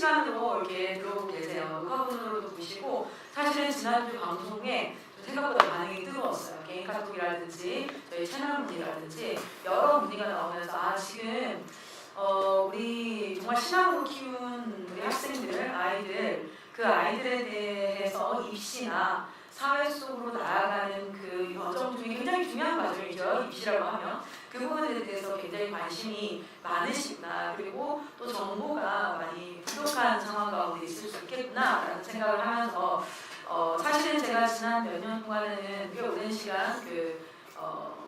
실시간으로 이렇게 들어오고 계세요. 녹화본으로도 보시고 사실은 지난주 방송에 생각보다 반응이 뜨거웠어요. 개인 카톡이라든지 저희 채널 문의라든지 여러 문의가 나오면서 지금 우리 정말 신앙으로 키운 우리 학생들, 아이들 그 아이들에 대해서 입시나 사회 속으로 나아가는 그 과정 중에 굉장히 중요한 과정이죠. 입시라고 하면 그 부분에 대해서 굉장히 관심이 많으시구나. 그리고 또 정보가 많이 부족한 상황 가운데 있을 수 있겠구나라는 생각을 하면서 사실은 제가 지난 몇 년 동안에는 꽤 오랜 시간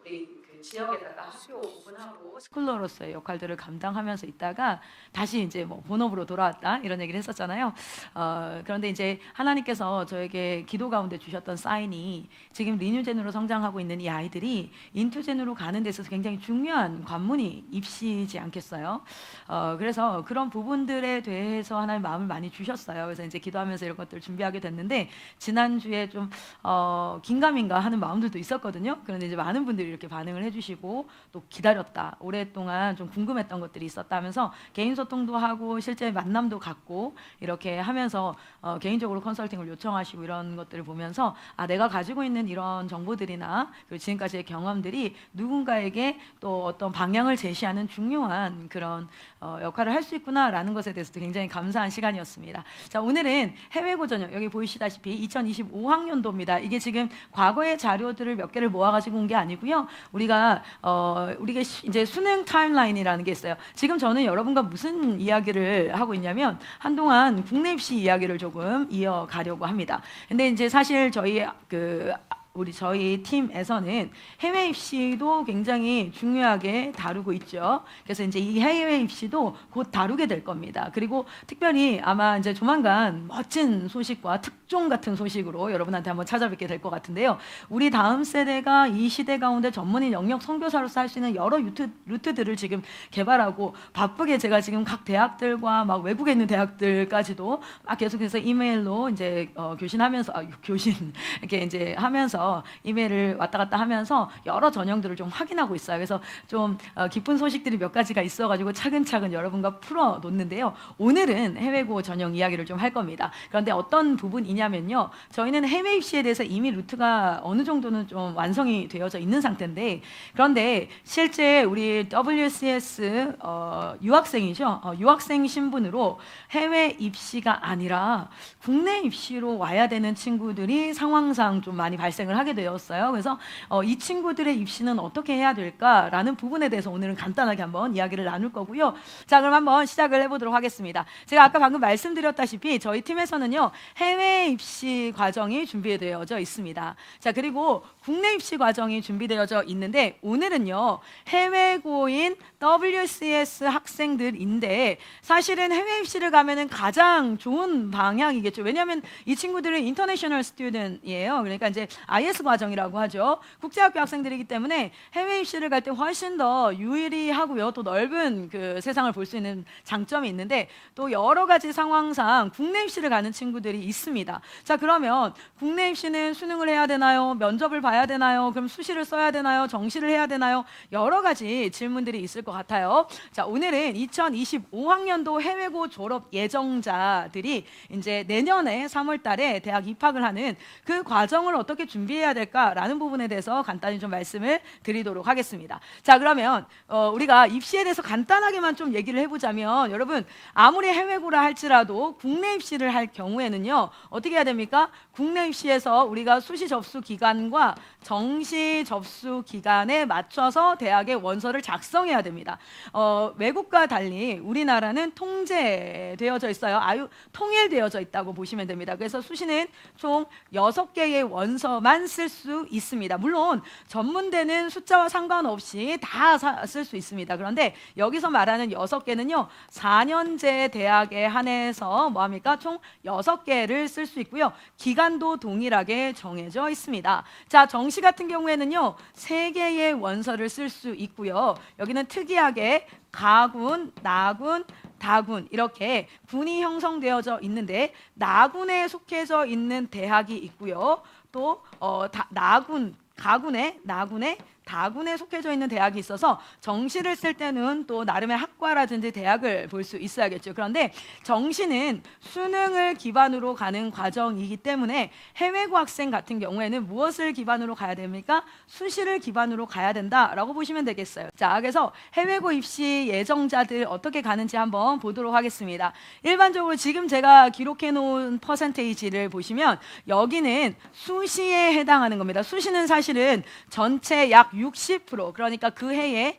우리 지역에다가 학교 오픈하고 스쿨러로서의 역할들을 감당하면서 있다가 다시 이제 뭐 본업으로 돌아왔다 이런 얘기를 했었잖아요. 그런데 이제 하나님께서 저에게 기도 가운데 주셨던 사인이 지금 리뉴젠으로 성장하고 있는 이 아이들이 인투젠으로 가는 데 있어서 굉장히 중요한 관문이 입시지 않겠어요? 그래서 그런 부분들에 대해서 하나님 마음을 많이 주셨어요. 그래서 이제 기도하면서 이런 것들을 준비하게 됐는데 지난주에 좀 긴가민가 하는 마음들도 있었거든요. 그런데 이제 많은 분들이 이렇게 반응을 해주시고 또 기다렸다. 오랫동안 좀 궁금했던 것들이 있었다면서 개인 소통도 하고 실제 만남도 갖고 이렇게 하면서 개인적으로 컨설팅을 요청하시고 이런 것들을 보면서 내가 가지고 있는 이런 정보들이나 그리고 지금까지의 경험들이 누군가에게 또 어떤 방향을 제시하는 중요한 그런 역할을 할 수 있구나라는 것에 대해서도 굉장히 감사한 시간이었습니다. 자, 오늘은 해외고 전형 여기 보이시다시피 2025학년도입니다. 이게 지금 과거의 자료들을 몇 개를 모아가지고 온 게 아니고요. 우리가 이제 수능 타임라인이라는 게 있어요. 지금 저는 여러분과 무슨 이야기를 하고 있냐면 한동안 국내 입시 이야기를 조금 이어가려고 합니다. 근데 이제 사실 저희 팀에서는 해외 입시도 굉장히 중요하게 다루고 있죠. 그래서 이제 이 해외 입시도 곧 다루게 될 겁니다. 그리고 특별히 아마 이제 조만간 멋진 소식과 특종 같은 소식으로 여러분한테 한번 찾아뵙게 될 것 같은데요. 우리 다음 세대가 이 시대 가운데 전문인 영역 선교사로서 할 수 있는 여러 루트들을 지금 개발하고 바쁘게 제가 지금 각 대학들과 막 외국에 있는 대학들까지도 막 계속해서 이메일로 이제 교신하면서 이렇게 이제 하면서 이메일을 왔다 갔다 하면서 여러 전형들을 좀 확인하고 있어요. 그래서 좀 기쁜 소식들이 몇 가지가 있어가지고 차근차근 여러분과 풀어 놓는데요. 오늘은 해외고 전형 이야기를 좀 할 겁니다. 그런데 어떤 부분이냐면요. 저희는 해외 입시에 대해서 이미 루트가 어느 정도는 좀 완성이 되어져 있는 상태인데 그런데 실제 우리 WCS 유학생이죠. 유학생 신분으로 해외 입시가 아니라 국내 입시로 와야 되는 친구들이 상황상 좀 많이 발생을 하게 되었어요. 그래서 이 친구들의 입시는 어떻게 해야 될까라는 부분에 대해서 오늘은 간단하게 한번 이야기를 나눌 거고요. 자, 그럼 한번 시작을 해보도록 하겠습니다. 제가 아까 방금 말씀드렸다시피 저희 팀에서는요 해외 입시 과정이 준비되어져 있습니다. 자, 그리고 국내 입시 과정이 준비되어져 있는데 오늘은요 해외고인 WCS 학생들인데 사실은 해외 입시를 가면은 가장 좋은 방향이겠죠. 왜냐하면 이 친구들은 인터내셔널 스튜던트예요. 그러니까 이제 IS 과정이라고 하죠. 국제학교 학생들이기 때문에 해외 입시를 갈 때 훨씬 더 유리하고요. 또 넓은 그 세상을 볼 수 있는 장점이 있는데 또 여러 가지 상황상 국내 입시를 가는 친구들이 있습니다. 자, 그러면 국내 입시는 수능을 해야 되나요? 면접을 봐야 되나요? 그럼 수시를 써야 되나요? 정시를 해야 되나요? 여러 가지 질문들이 있을 것 같아요. 자, 오늘은 2025학년도 해외고 졸업 예정자들이 이제 내년에 3월 달에 대학 입학을 하는 그 과정을 어떻게 준비해야 될까라는 부분에 대해서 간단히 좀 말씀을 드리도록 하겠습니다. 자, 그러면 우리가 입시에 대해서 간단하게만 좀 얘기를 해보자면 여러분 아무리 해외고라 할지라도 국내 입시를 할 경우에는요 어떻게 해야 됩니까? 국내 입시에서 우리가 수시 접수 기간과 정시 접수 기간에 맞춰서 대학의 원서를 작성해야 됩니다. 외국과 달리 우리나라는 통제되어져 있어요. 통일되어져 있다고 보시면 됩니다. 그래서 수시는 총 6개의 원서만 쓸 수 있습니다. 물론 전문대는 숫자와 상관없이 다 쓸 수 있습니다. 그런데 여기서 말하는 6개는요 4년제 대학에 한해서 뭐합니까? 총 6개를 쓸 수 있고요. 기간도 동일하게 정해져 있습니다. 자, 정시 같은 경우에는요 3개의 원서를 쓸 수 있고요. 여기는 특이하게 가군, 나군, 다군 이렇게 군이 형성되어져 있는데 나군에 속해져 있는 대학이 있고요. 또 나군 가군에, 나군에, 다군에 속해져 있는 대학이 있어서 정시를 쓸 때는 또 나름의 학과라든지 대학을 볼 수 있어야겠죠. 그런데 정시는 수능을 기반으로 가는 과정이기 때문에 해외고 학생 같은 경우에는 무엇을 기반으로 가야 됩니까? 수시를 기반으로 가야 된다라고 보시면 되겠어요. 자, 그래서 해외고 입시 예정자들 어떻게 가는지 한번 보도록 하겠습니다. 일반적으로 지금 제가 기록해 놓은 퍼센테이지를 보시면 여기는 수시에 해당하는 겁니다. 수시는 사실은 전체 약 60%, 그러니까 그 해에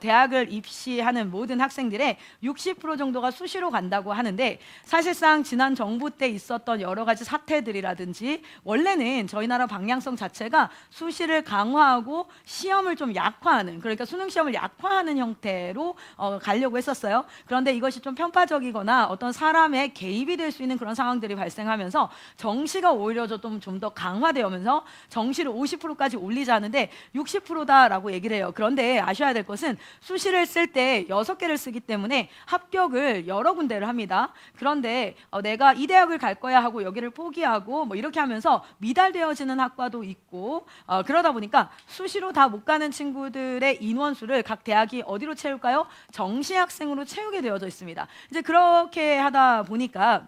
대학을 입시하는 모든 학생들의 60% 정도가 수시로 간다고 하는데, 사실상 지난 정부 때 있었던 여러 가지 사태들이라든지 원래는 저희 나라 방향성 자체가 수시를 강화하고 시험을 좀 약화하는, 그러니까 수능 시험을 약화하는 형태로 가려고 했었어요. 그런데 이것이 좀 편파적이거나 어떤 사람의 개입이 될 수 있는 그런 상황들이 발생하면서 정시가 오히려 좀 더 강화되면서 정시를 50%까지 올리자는데 60%다라고 얘기를 해요. 그런데 아셔야 될 것은 수시를 쓸 때 6개를 쓰기 때문에 합격을 여러 군데를 합니다. 그런데 내가 이 대학을 갈 거야 하고 여기를 포기하고 뭐 이렇게 하면서 미달되어지는 학과도 있고, 그러다 보니까 수시로 다 못 가는 친구들의 인원수를 각 대학이 어디로 채울까요? 정시 학생으로 채우게 되어져 있습니다. 이제 그렇게 하다 보니까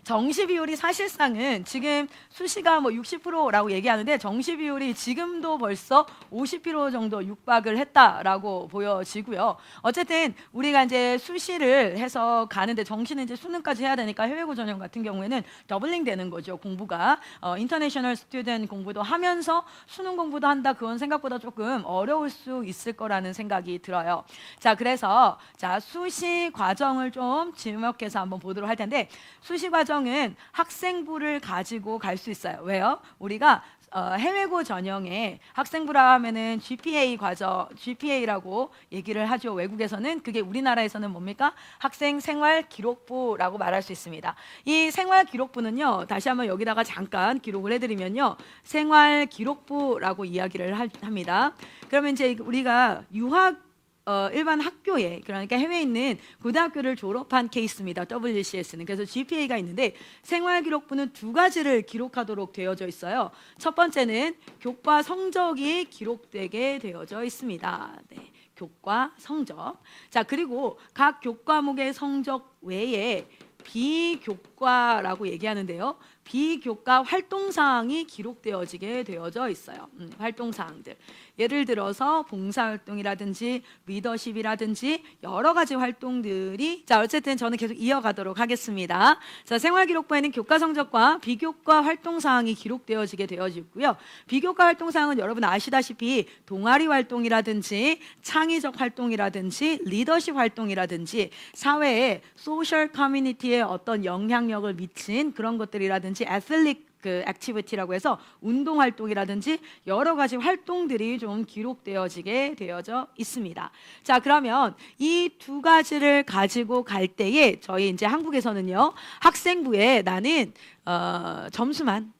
정시 비율이 사실상은 지금 수시가 뭐 60%라고 얘기하는데 정시 비율이 지금도 벌써 50% 정도 육박을 했다라고 보여지고요. 어쨌든 우리가 이제 수시를 해서 가는데 정시는 이제 수능까지 해야 되니까 해외고 전형 같은 경우에는 더블링 되는 거죠. 공부가 인터내셔널 스튜던트 공부도 하면서 수능 공부도 한다. 그건 생각보다 조금 어려울 수 있을 거라는 생각이 들어요. 자, 그래서 수시 과정을 좀 지목해서 한번 보도록 할 텐데, 수시 과정은 학생부를 가지고 갈 수 있어요. 왜요? 우리가 해외고 전형에 학생부라 하면은 GPA 과정, GPA라고 얘기를 하죠. 외국에서는. 그게 우리나라에서는 뭡니까? 학생 생활 기록부라고 말할 수 있습니다. 이 생활 기록부는요, 다시 한번 여기다가 잠깐 기록을 해드리면요, 생활 기록부라고 이야기를 합니다. 그러면 이제 우리가 일반 학교에, 그러니까 해외에 있는 고등학교를 졸업한 케이스입니다. WCS는. 그래서 GPA가 있는데 생활기록부는 2가지를 기록하도록 되어져 있어요. 첫 번째는 교과 성적이 기록되게 되어져 있습니다. 네, 교과 성적. 자, 그리고 각 교과목의 성적 외에 비교과라고 얘기하는데요, 비교과 활동사항이 기록되어지게 되어져 있어요. 활동사항들. 예를 들어서 봉사활동이라든지 리더십이라든지 여러 가지 활동들이, 자, 어쨌든 저는 계속 이어가도록 하겠습니다. 자, 생활기록부에는 교과 성적과 비교과 활동사항이 기록되어지게 되어지고요. 비교과 활동사항은 여러분 아시다시피 동아리 활동이라든지 창의적 활동이라든지 리더십 활동이라든지 사회에 소셜 커뮤니티에 어떤 영향력을 미친 그런 것들이라든지 애슬릭 액티비티라고 해서 운동 활동이라든지 여러 가지 활동들이 좀 기록되어지게 되어져 있습니다. 자, 그러면 이 2가지를 가지고 갈 때에 저희 이제 한국에서는요, 학생부에 나는 점수만,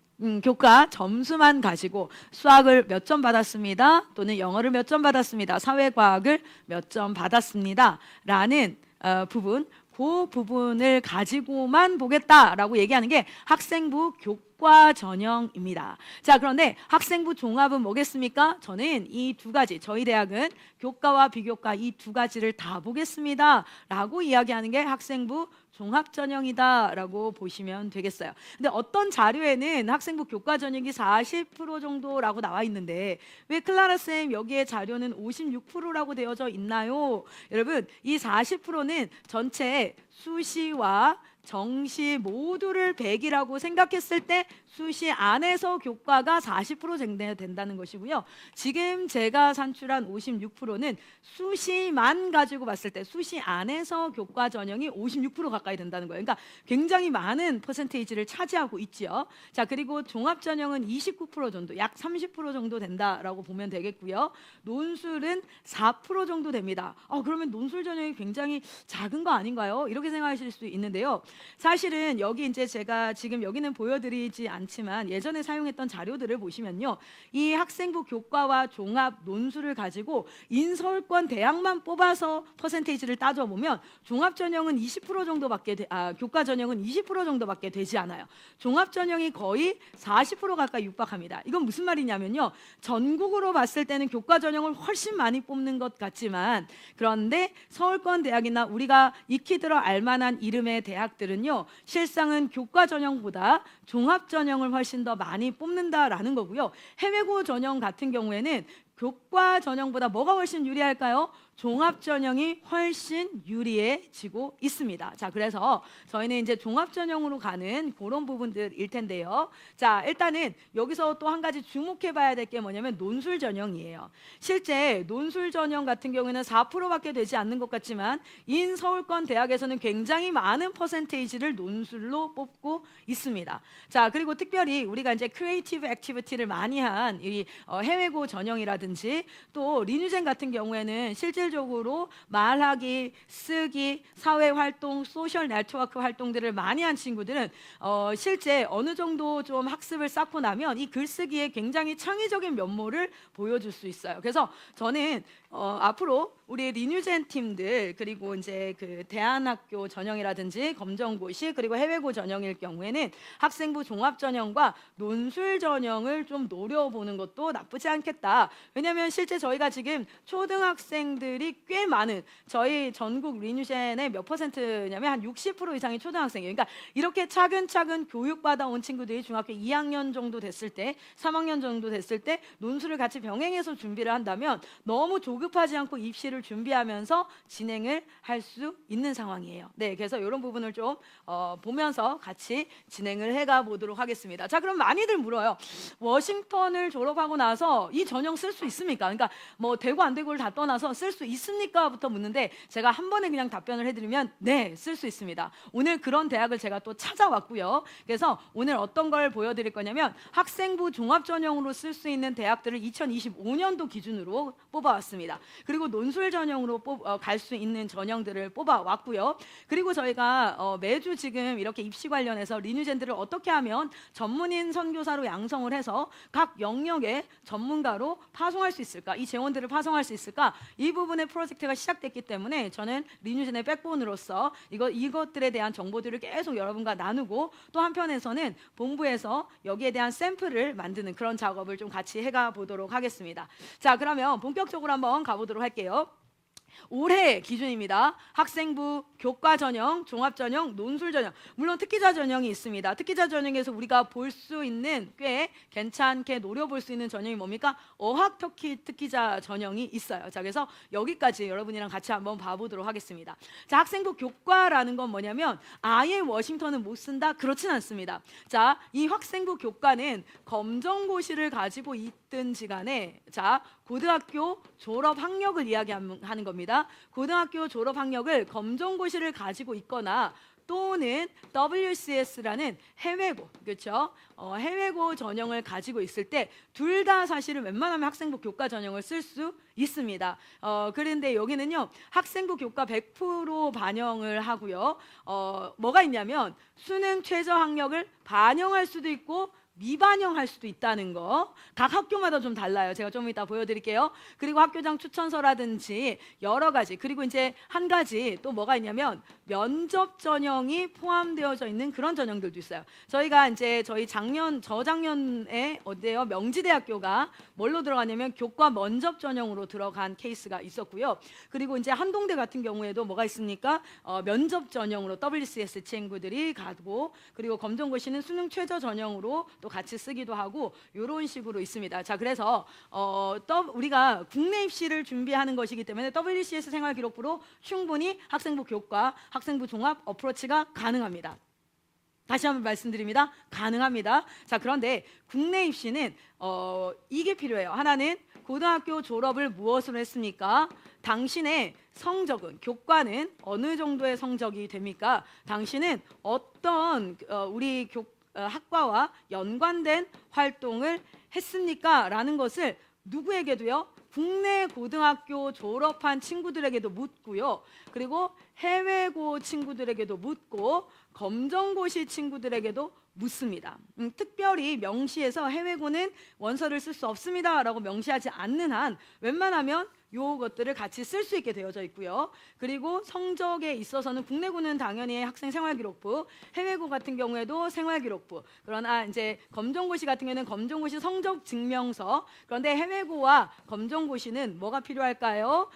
교과 점수만 가지고 수학을 몇 점 받았습니다, 또는 영어를 몇 점 받았습니다, 사회과학을 몇 점 받았습니다 라는 부분, 그 부분을 가지고만 보겠다라고 얘기하는 게 학생부 교과 전형입니다. 자, 그런데 학생부 종합은 뭐겠습니까? 저는 이 2가지, 저희 대학은 교과와 비교과 이 2가지를 다 보겠습니다 라고 이야기하는 게 학생부 종합 전형이다라고 보시면 되겠어요. 근데 어떤 자료에는 학생부 교과 전형이 40% 정도라고 나와 있는데 왜 클라라 쌤 여기에 자료는 56%라고 되어져 있나요? 여러분, 이 40%는 전체 수시와 정시 모두를 100이라고 생각했을 때 수시 안에서 교과가 40% 된다는 것이고요. 지금 제가 산출한 56%는 수시만 가지고 봤을 때 수시 안에서 교과 전형이 56% 가까이 된다는 거예요. 그러니까 굉장히 많은 퍼센테이지를 차지하고 있지요. 자, 그리고 종합 전형은 29% 정도, 약 30% 정도 된다라고 보면 되겠고요. 논술은 4% 정도 됩니다. 그러면 논술 전형이 굉장히 작은 거 아닌가요? 이렇게 생각하실 수 있는데요. 사실은 여기 이제 제가 지금 여기는 보여드리지 않지만 예전에 사용했던 자료들을 보시면요, 이 학생부 교과와 종합 논술을 가지고 인서울권 대학만 뽑아서 퍼센테이지를 따져보면 종합 전형은 20% 정도밖에 교과 전형은 20% 정도밖에 되지 않아요. 종합 전형이 거의 40% 가까이 육박합니다. 이건 무슨 말이냐면요, 전국으로 봤을 때는 교과 전형을 훨씬 많이 뽑는 것 같지만, 그런데 서울권 대학이나 우리가 익히 들어 알만한 이름의 대학들은요, 실상은 교과 전형보다 종합 전형을 훨씬 더 많이 뽑는다라는 거고요. 해외고 전형 같은 경우에는 교과 전형보다 뭐가 훨씬 유리할까요? 종합 전형이 훨씬 유리해지고 있습니다. 자, 그래서 저희는 이제 종합 전형으로 가는 그런 부분들일 텐데요. 자, 일단은 여기서 또 한 가지 주목해 봐야 될 게 뭐냐면 논술 전형이에요. 실제 논술 전형 같은 경우에는 4%밖에 되지 않는 것 같지만 인서울권 대학에서는 굉장히 많은 퍼센테이지를 논술로 뽑고 있습니다. 자, 그리고 특별히 우리가 이제 크리에이티브 액티비티를 많이 한 이 해외고 전형이라든지 또 리뉴젠 같은 경우에는 실질적으로 말하기, 쓰기, 사회활동, 소셜 네트워크 활동들을 많이 한 친구들은 실제 어느 정도 좀 학습을 쌓고 나면 이 글쓰기에 굉장히 창의적인 면모를 보여줄 수 있어요. 그래서 저는 앞으로 우리 리뉴젠 팀들, 그리고 이제 그 대안학교 전형이라든지 검정고시 그리고 해외고 전형일 경우에는 학생부 종합 전형과 논술 전형을 좀 노려보는 것도 나쁘지 않겠다. 왜냐하면 실제 저희가 지금 초등학생들이 꽤 많은, 저희 전국 리뉴젠의 몇 퍼센트냐면 한 60% 이상이 초등학생이에요. 그러니까 이렇게 차근차근 교육받아 온 친구들이 중학교 2학년 정도 됐을 때, 3학년 정도 됐을 때 논술을 같이 병행해서 준비를 한다면 너무 조급하지 않고 입시를 준비하면서 진행을 할 수 있는 상황이에요. 네, 그래서 이런 부분을 좀 보면서 같이 진행을 해가 보도록 하겠습니다. 자, 그럼 많이들 물어요. 워싱턴을 졸업하고 나서 이 전형 쓸 수 있습니까? 그러니까 뭐 되고 안 되고를 다 떠나서 쓸 수 있습니까? 부터 묻는데 제가 한 번에 그냥 답변을 해드리면 네, 쓸 수 있습니다. 오늘 그런 대학을 제가 또 찾아왔고요. 그래서 오늘 어떤 걸 보여드릴 거냐면 학생부 종합 전형으로 쓸 수 있는 대학들을 2025년도 기준으로 뽑아왔습니다. 그리고 논술 전형으로 갈 수 있는 전형들을 뽑아왔고요. 그리고 저희가 매주 지금 이렇게 입시 관련해서 리뉴젠들을 어떻게 하면 전문인 선교사로 양성을 해서 각 영역의 전문가로 파송할 수 있을까, 이 재원들을 파송할 수 있을까, 이 부분의 프로젝트가 시작됐기 때문에 저는 리뉴젠의 백본으로서 이것들에 대한 정보들을 계속 여러분과 나누고, 또 한편에서는 본부에서 여기에 대한 샘플을 만드는 그런 작업을 좀 같이 해가 보도록 하겠습니다. 자, 그러면 본격적으로 한번 가보도록 할게요. 올해 기준입니다. 학생부 교과 전형, 종합 전형, 논술 전형, 물론 특기자 전형이 있습니다. 특기자 전형에서 우리가 볼 수 있는 꽤 괜찮게 노려볼 수 있는 전형이 뭡니까? 어학 특기자 전형이 있어요. 자, 그래서 여기까지 여러분이랑 같이 한번 봐보도록 하겠습니다. 자, 학생부 교과라는 건 뭐냐면 아예 워싱턴은 못 쓴다? 그렇진 않습니다. 자, 이 학생부 교과는 검정고시를 가지고 있든지 간에, 자, 고등학교 졸업 학력을 이야기하는 겁니다. 고등학교 졸업 학력을 검정고시를 가지고 있거나 또는 WCS라는 해외고, 그렇죠? 해외고 전형을 가지고 있을 때 둘 다 사실은 웬만하면 학생부 교과 전형을 쓸 수 있습니다. 그런데 여기는요, 학생부 교과 100% 반영을 하고요. 뭐가 있냐면 수능 최저 학력을 반영할 수도 있고 미반영할 수도 있다는 거. 각 학교마다 좀 달라요. 제가 좀 이따 보여드릴게요. 그리고 학교장 추천서라든지 여러 가지, 그리고 이제 한 가지 또 뭐가 있냐면 면접 전형이 포함되어져 있는 그런 전형들도 있어요. 저희가 이제 저작년에 어때요? 명지대학교가 뭘로 들어가냐면 교과 면접 전형으로 들어간 케이스가 있었고요. 그리고 이제 한동대 같은 경우에도 뭐가 있습니까? 면접 전형으로 WCS 친구들이 가고, 그리고 검정고시는 수능 최저 전형으로 또 같이 쓰기도 하고, 이런 식으로 있습니다. 자, 그래서 우리가 국내 입시를 준비하는 것이기 때문에 WCS 생활기록부로 충분히 학생부 교과, 학생부 종합 어프로치가 가능합니다. 다시 한번 말씀드립니다. 가능합니다. 자, 그런데 국내 입시는 이게 필요해요. 하나는 고등학교 졸업을 무엇으로 했습니까? 당신의 성적은, 교과는 어느 정도의 성적이 됩니까? 당신은 어떤 우리 학과와 연관된 활동을 했습니까? 라는 것을 누구에게도요? 국내 고등학교 졸업한 친구들에게도 묻고요. 그리고 해외고 친구들에게도 묻고 검정고시 친구들에게도 묻습니다. 특별히 명시해서 해외고는 원서를 쓸 수 없습니다 라고 명시하지 않는 한 웬만하면 요것들을 같이 쓸 수 있게 되어져 있고요. 그리고 성적에 있어서는 국내고는 당연히 학생 생활기록부, 해외고 같은 경우에도 생활기록부. 그러나 이제 검정고시 같은 경우에는 검정고시 성적 증명서. 그런데 해외고와 검정고시는 뭐가 필요할까요?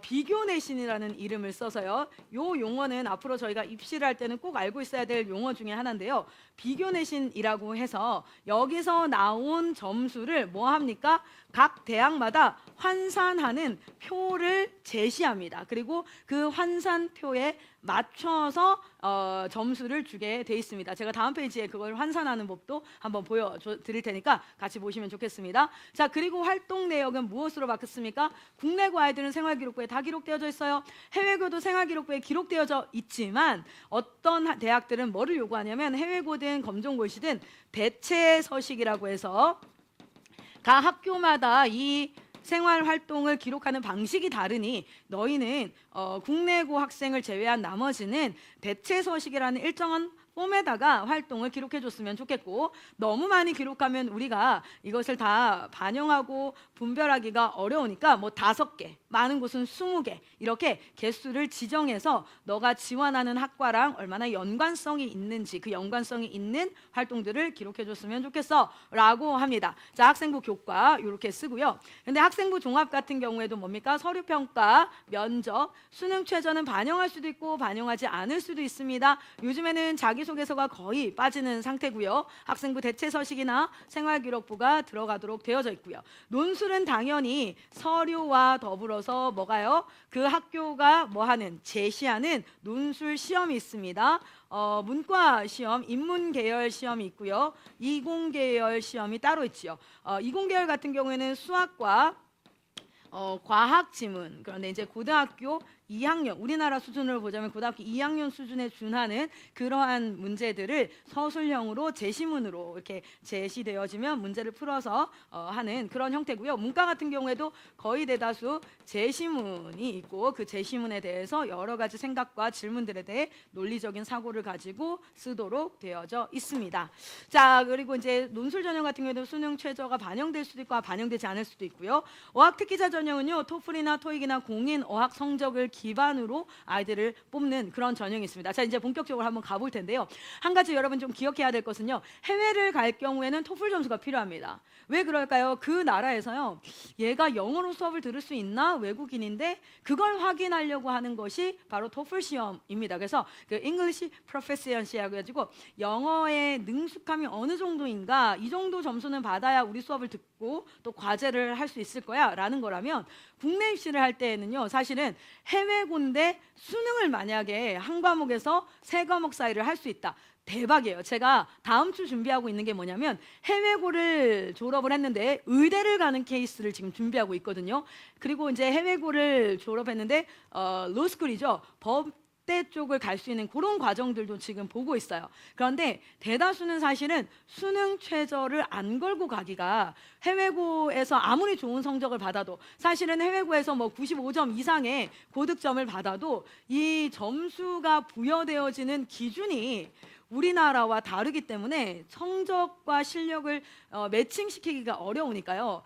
비교 내신이라는 이름을 써서요. 요 용어는 앞으로 저희가 입시를 할 때는 꼭 알고 있어야 될 용어 중에 하나인데요. 비교 내신이라고 해서 여기서 나온 점수를 뭐 합니까? 각 대학마다 환산하는 표를 제시합니다. 그리고 그 환산표에 맞춰서 점수를 주게 돼 있습니다. 제가 다음 페이지에 그걸 환산하는 법도 한번 보여드릴 테니까 같이 보시면 좋겠습니다. 자, 그리고 활동 내역은 무엇으로 바뀌었습니까? 국내고 아이들은 생활기록부에 다 기록되어져 있어요. 해외고도 생활기록부에 기록되어져 있지만 어떤 대학들은 뭐를 요구하냐면 해외고든 검정고시든 대체 서식이라고 해서 각 학교마다 이 생활 활동을 기록하는 방식이 다르니 너희는 국내고 학생을 제외한 나머지는 대체 서식이라는 일정한 폼에다가 활동을 기록해 줬으면 좋겠고, 너무 많이 기록하면 우리가 이것을 다 반영하고 분별하기가 어려우니까 뭐 5개, 많은 곳은 20개 이렇게 개수를 지정해서 너가 지원하는 학과랑 얼마나 연관성이 있는지 그 연관성이 있는 활동들을 기록해 줬으면 좋겠어 라고 합니다. 자, 학생부 교과 이렇게 쓰고요. 근데 학생부 종합 같은 경우에도 뭡니까? 서류평가, 면접, 수능 최저는 반영할 수도 있고 반영하지 않을 수도 있습니다. 요즘에는 자기소개서가 거의 빠지는 상태고요. 학생부 대체 서식이나 생활기록부가 들어가도록 되어져 있고요. 논술은 당연히 서류와 더불어서 뭐가요? 그 학교가 뭐하는 제시하는 논술 시험이 있습니다. 문과 시험, 인문계열 시험이 있고요. 이공계열 시험이 따로 있지요. 이공계열 같은 경우에는 수학과 과학 지문, 그런데 이제 고등학교 2학년, 우리나라 수준으로 보자면 고등학교 2학년 수준에 준하는 그러한 문제들을 서술형으로 제시문으로 이렇게 제시되어지면 문제를 풀어서 하는 그런 형태고요. 문과 같은 경우에도 거의 대다수 제시문이 있고 그 제시문에 대해서 여러 가지 생각과 질문들에 대해 논리적인 사고를 가지고 쓰도록 되어져 있습니다. 자, 그리고 이제 논술 전형 같은 경우에도 수능 최저가 반영될 수도 있고 반영되지 않을 수도 있고요. 어학 특기자 전형은요, 토플이나 토익이나 공인 어학 성적을 기반으로 아이들을 뽑는 그런 전형이 있습니다. 자, 이제 본격적으로 한번 가볼 텐데요. 한 가지 여러분 좀 기억해야 될 것은요. 해외를 갈 경우에는 토플 점수가 필요합니다. 왜 그럴까요? 그 나라에서요. 얘가 영어로 수업을 들을 수 있나? 외국인인데 그걸 확인하려고 하는 것이 바로 토플 시험입니다. 그래서 그 English Proficiency라고 해가지고 영어의 능숙함이 어느 정도인가, 이 정도 점수는 받아야 우리 수업을 듣고 또 과제를 할 수 있을 거야 라는 거라면, 국내 입시를 할 때에는요, 사실은 해외고인데 수능을 만약에 한 과목에서 3과목 사이를 할 수 있다. 대박이에요. 제가 다음 주 준비하고 있는 게 뭐냐면 해외고를 졸업을 했는데 의대를 가는 케이스를 지금 준비하고 있거든요. 그리고 이제 해외고를 졸업했는데 로스쿨이죠. 법대 쪽을 갈 수 있는 그런 과정들도 지금 보고 있어요. 그런데 대다수는 사실은 수능 최저를 안 걸고 가기가, 해외고에서 아무리 좋은 성적을 받아도 사실은 해외고에서 뭐 95점 이상의 고득점을 받아도 이 점수가 부여되어지는 기준이 우리나라와 다르기 때문에 성적과 실력을 매칭시키기가 어려우니까요.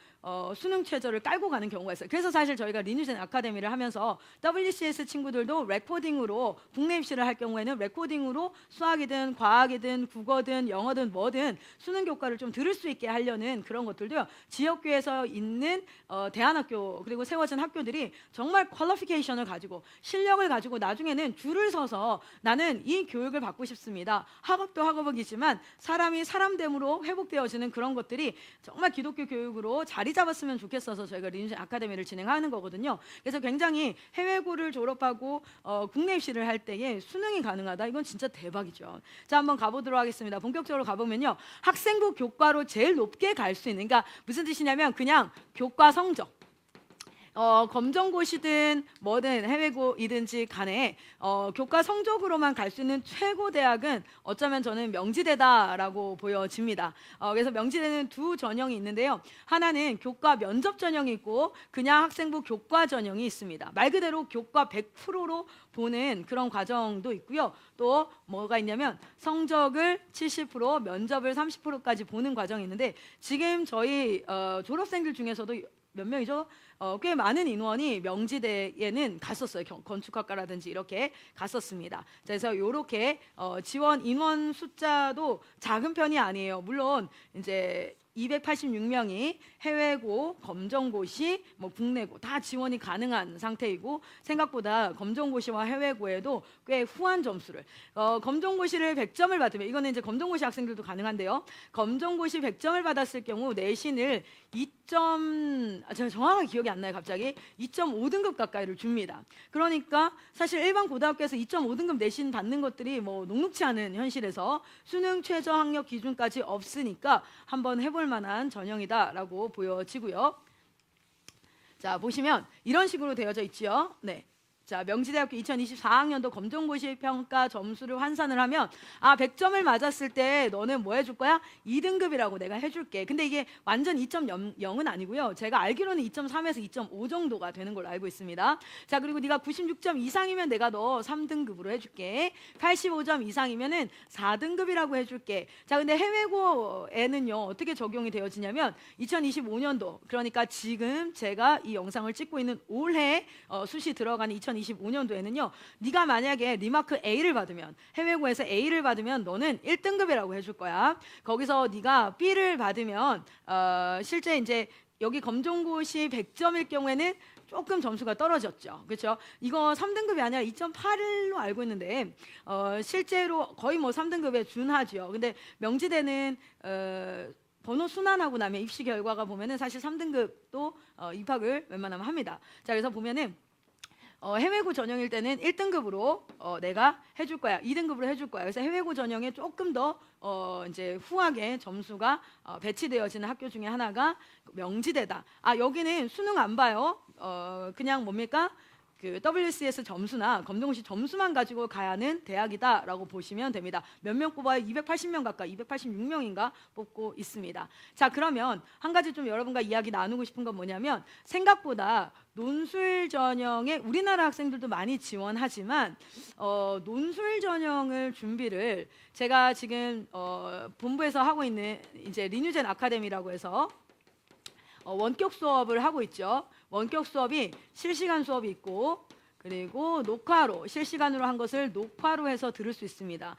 수능 최저를 깔고 가는 경우가 있어요. 그래서 사실 저희가 리뉴젠 아카데미를 하면서 WCS 친구들도 레코딩으로, 국내 입시를 할 경우에는 레코딩으로 수학이든 과학이든 국어든 영어든 뭐든 수능 교과를 좀 들을 수 있게 하려는 그런 것들도요. 지역교에서 있는 대안학교 그리고 세워진 학교들이 정말 퀄리피케이션을 가지고 실력을 가지고 나중에는 줄을 서서 나는 이 교육을 받고 싶습니다. 학업도 학업이지만 사람이 사람됨으로 회복되어지는 그런 것들이 정말 기독교 교육으로 자리 잡았으면 좋겠어서 저희가 리뉴젠 아카데미를 진행하는 거거든요. 그래서 굉장히 해외고를 졸업하고 국내 입시를 할 때에 수능이 가능하다. 이건 진짜 대박이죠. 자, 한번 가보도록 하겠습니다. 본격적으로 가보면요. 학생부 교과로 제일 높게 갈 수 있는, 그러니까 무슨 뜻이냐면 그냥 교과 성적, 검정고시든 뭐든 해외고이든지 간에 교과 성적으로만 갈 수 있는 최고 대학은 어쩌면 저는 명지대다라고 보여집니다. 그래서 명지대는 두 전형이 있는데요. 하나는 교과 면접 전형이 있고 그냥 학생부 교과 전형이 있습니다. 말 그대로 교과 100%로 보는 그런 과정도 있고요. 또 뭐가 있냐면 성적을 70%, 면접을 30%까지 보는 과정이 있는데 지금 저희 졸업생들 중에서도 몇 명이죠? 꽤 많은 인원이 명지대에는 갔었어요. 건축학과라든지 이렇게 갔었습니다. 그래서 이렇게 지원 인원 숫자도 작은 편이 아니에요. 물론 이제 286명이 해외고, 검정고시, 뭐 국내고 다 지원이 가능한 상태이고 생각보다 검정고시와 해외고에도 꽤 후한 점수를 검정고시를 100점을 받으면 이거는 이제 검정고시 학생들도 가능한데요. 검정고시 100점을 받았을 경우 내신을 제가 정확하게 기억이 안 나요. 갑자기 2.5등급 가까이를 줍니다. 그러니까 사실 일반 고등학교에서 2.5등급 내신 받는 것들이 뭐 녹록치 않은 현실에서 수능 최저 학력 기준까지 없으니까 한번 해볼 만한 전형이다라고 보여지고요. 자, 보시면 이런 식으로 되어져 있죠. 네. 자, 명지대학교 2024학년도 검정고시 평가 점수를 환산을 하면 100점을 맞았을 때 너는 뭐 해줄 거야? 2등급이라고 내가 해줄게. 근데 이게 완전 2.0은 아니고요. 제가 알기로는 2.3에서 2.5 정도가 되는 걸로 알고 있습니다. 자, 그리고 네가 96점 이상이면 내가 너 3등급으로 해줄게. 85점 이상이면은 4등급이라고 해줄게. 자, 근데 해외고에는요 어떻게 적용이 되어지냐면 2025년도 그러니까 지금 제가 이 영상을 찍고 있는 올해 수시 들어가는 2025년도에는요 네가 만약에 리마크 A를 받으면 해외고에서 A를 받으면 너는 1등급이라고 해줄 거야. 거기서 네가 B를 받으면 실제 이제 여기 검정고시 100점일 경우에는 조금 점수가 떨어졌죠. 그렇죠? 이거 3등급이 아니라 2.8로 알고 있는데 실제로 거의 뭐 3등급에 준하죠. 근데 명지대는 번호 순환하고 나면 입시 결과가 보면은 사실 3등급도 입학을 웬만하면 합니다. 자, 그래서 보면은 해외고 전형일 때는 1등급으로 내가 해줄 거야. 2등급으로 해줄 거야. 그래서 해외고 전형에 조금 더 이제 후하게 점수가 배치되어지는 학교 중에 하나가 명지대다. 여기는 수능 안 봐요. 그냥 뭡니까? 그 WCS 점수나 검정고시 점수만 가지고 가야 하는 대학이다라고 보시면 됩니다. 몇 명 뽑아요? 280명 가까이, 286명인가 뽑고 있습니다. 자, 그러면 한 가지 좀 여러분과 이야기 나누고 싶은 건 뭐냐면 생각보다 논술 전형에 우리나라 학생들도 많이 지원하지만 논술 전형을 준비를 제가 지금 본부에서 하고 있는 이제 리뉴젠 아카데미라고 해서 원격 수업을 하고 있죠. 원격 수업이 실시간 수업이 있고 그리고 녹화로 실시간으로 한 것을 녹화로 해서 들을 수 있습니다.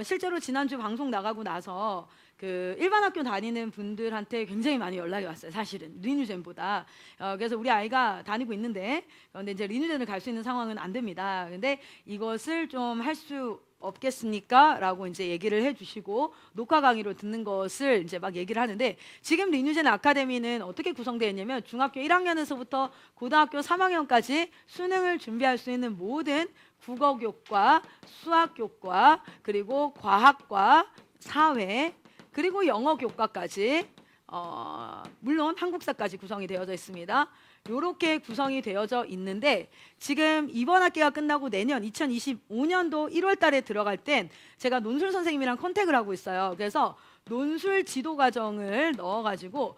실제로 지난주 방송 나가고 나서 그 일반 학교 다니는 분들한테 굉장히 많이 연락이 왔어요. 사실은 리뉴젠보다. 그래서 우리 아이가 다니고 있는데 그런데 이제 리뉴젠을 갈 수 있는 상황은 안 됩니다. 근데 이것을 좀 할 수 없겠습니까? 라고 이제 얘기를 해주시고 녹화 강의로 듣는 것을 이제 막 얘기를 하는데 지금 리뉴젠 아카데미는 어떻게 구성되어 있냐면 중학교 1학년에서부터 고등학교 3학년까지 수능을 준비할 수 있는 모든 국어교과, 수학교과, 그리고 과학과, 사회, 그리고 영어교과까지 물론 한국사까지 구성이 되어져 있습니다. 이렇게 구성이 되어져 있는데 지금 이번 학기가 끝나고 내년 2025년도 1월 달에 들어갈 땐 제가 논술 선생님이랑 컨택을 하고 있어요. 그래서 논술 지도 과정을 넣어가지고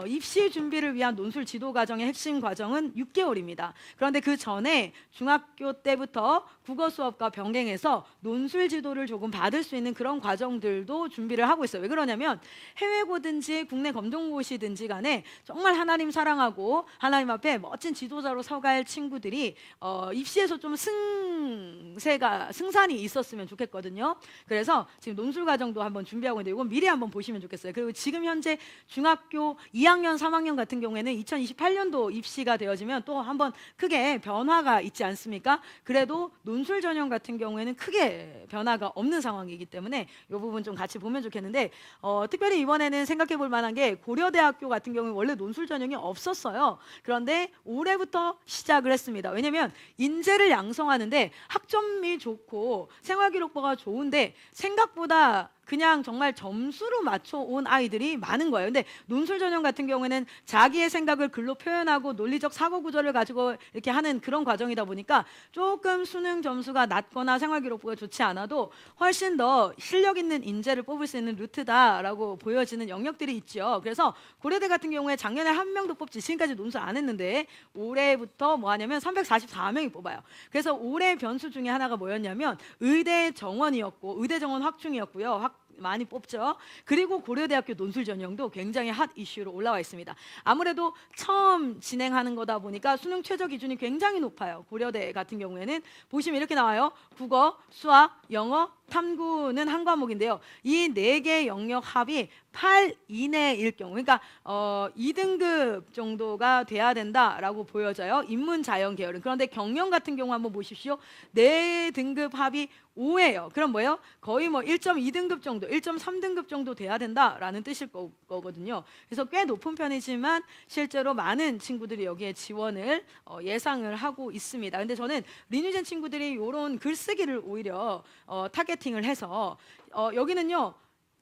입시 준비를 위한 논술 지도 과정의 핵심 과정은 6개월입니다. 그런데 그 전에 중학교 때부터 국어 수업과 병행해서 논술 지도를 조금 받을 수 있는 그런 과정들도 준비를 하고 있어요. 왜 그러냐면 해외고든지 국내 검정고시든지 간에 정말 하나님 사랑하고 하나님 앞에 멋진 지도자로 서갈 친구들이 입시에서 좀 승산이 있었으면 좋겠거든요. 그래서 지금 논술 과정도 한번 준비하고 있는데 이건 미리 한번 보시면 좋겠어요. 그리고 지금 현재 중학교 2학년, 3학년 같은 경우에는 2028년도 입시가 되어지면 또 한번 크게 변화가 있지 않습니까? 그래도 논술 전형 같은 경우에는 크게 변화가 없는 상황이기 때문에 이 부분 좀 같이 보면 좋겠는데 특별히 이번에는 생각해 볼 만한 게 고려대학교 같은 경우는 원래 논술 전형이 없었어요. 그런데 올해부터 시작을 했습니다. 왜냐하면 인재를 양성하는데 학점이 좋고 생활기록부가 좋은데 생각보다 그냥 정말 점수로 맞춰온 아이들이 많은 거예요. 근데 논술 전형 같은 경우에는 자기의 생각을 글로 표현하고 논리적 사고 구조를 가지고 이렇게 하는 그런 과정이다 보니까 조금 수능 점수가 낮거나 생활기록부가 좋지 않아도 훨씬 더 실력 있는 인재를 뽑을 수 있는 루트다라고 보여지는 영역들이 있죠. 그래서 고려대 같은 경우에 작년에 한 명도 뽑지, 지금까지 논술 안 했는데 올해부터 뭐 하냐면 344명이 뽑아요. 그래서 올해 변수 중에 하나가 뭐였냐면 의대 정원이었고, 의대 정원 확충이었고요. 많이 뽑죠. 그리고 고려대학교 논술 전형도 굉장히 핫 이슈로 올라와 있습니다. 아무래도 처음 진행하는 거다 보니까 수능 최저 기준이 굉장히 높아요. 고려대 같은 경우에는 보시면 이렇게 나와요. 국어, 수학, 영어, 탐구는 한 과목인데요. 이 네 개 영역 합이 8 이내일 경우, 그러니까 2등급 정도가 돼야 된다라고 보여져요. 인문 자연 계열은. 그런데 경영 같은 경우 한번 보십시오. 네 등급 합이 5예요. 그럼 뭐예요? 거의 뭐 1.2등급 정도, 1.3등급 정도 돼야 된다라는 뜻일 거거든요. 그래서 꽤 높은 편이지만 실제로 많은 친구들이 여기에 지원을 예상을 하고 있습니다. 근데 저는 리뉴젠 친구들이 이런 글쓰기를 오히려 타겟팅을 해서 여기는요.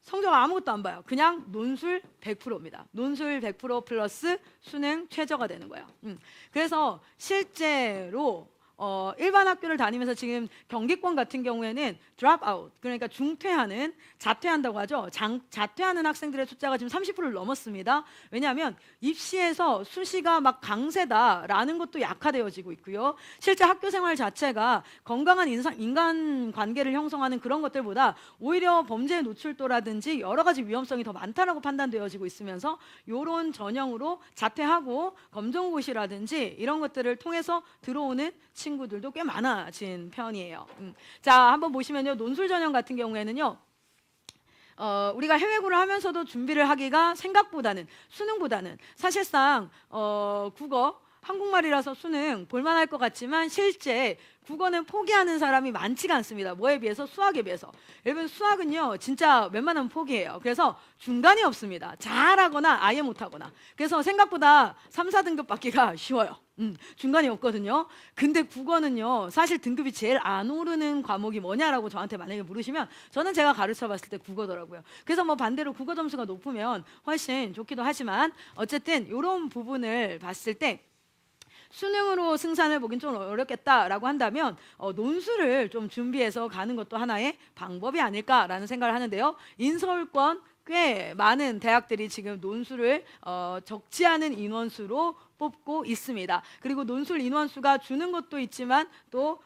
성적 아무것도 안 봐요. 그냥 논술 100%입니다. 논술 100% 플러스 수능 최저가 되는 거예요. 그래서 실제로 일반 학교를 다니면서 지금 경기권 같은 경우에는 드롭아웃, 그러니까 중퇴하는, 자퇴한다고 하죠. 자퇴하는 학생들의 숫자가 지금 30%를 넘었습니다. 왜냐하면 입시에서 수시가 막 강세다라는 것도 약화되어지고 있고요. 실제 학교 생활 자체가 건강한 인간 관계를 형성하는 그런 것들보다 오히려 범죄 노출도라든지 여러 가지 위험성이 더 많다라고 판단되어지고 있으면서 이런 전형으로 자퇴하고 검정고시라든지 이런 것들을 통해서 들어오는 친구들도 꽤 많아진 편이에요. 자, 한번 보시면요. 논술 전형 같은 경우에는요. 우리가 해외고를 하면서도 준비를 하기가 생각보다는, 수능보다는 사실상 국어, 한국말이라서 수능 볼만할 것 같지만 실제 국어는 포기하는 사람이 많지가 않습니다. 뭐에 비해서? 수학에 비해서. 여러분 수학은요 진짜 웬만하면 포기해요. 그래서 중간이 없습니다. 잘하거나 아예 못하거나. 그래서 생각보다 3, 4등급 받기가 쉬워요. 중간이 없거든요. 근데 국어는요 사실 등급이 제일 안 오르는 과목이 뭐냐라고 저한테 만약에 물으시면 저는 제가 가르쳐 봤을 때 국어더라고요. 그래서 뭐 반대로 국어 점수가 높으면 훨씬 좋기도 하지만 어쨌든 이런 부분을 봤을 때 수능으로 승산을 보긴 좀 어렵겠다라고 한다면 논술을 좀 준비해서 가는 것도 하나의 방법이 아닐까라는 생각을 하는데요. 인서울권 꽤 많은 대학들이 지금 논술을 적지 않은 인원수로 뽑고 있습니다. 그리고 논술 인원수가 주는 곳도 있지만 또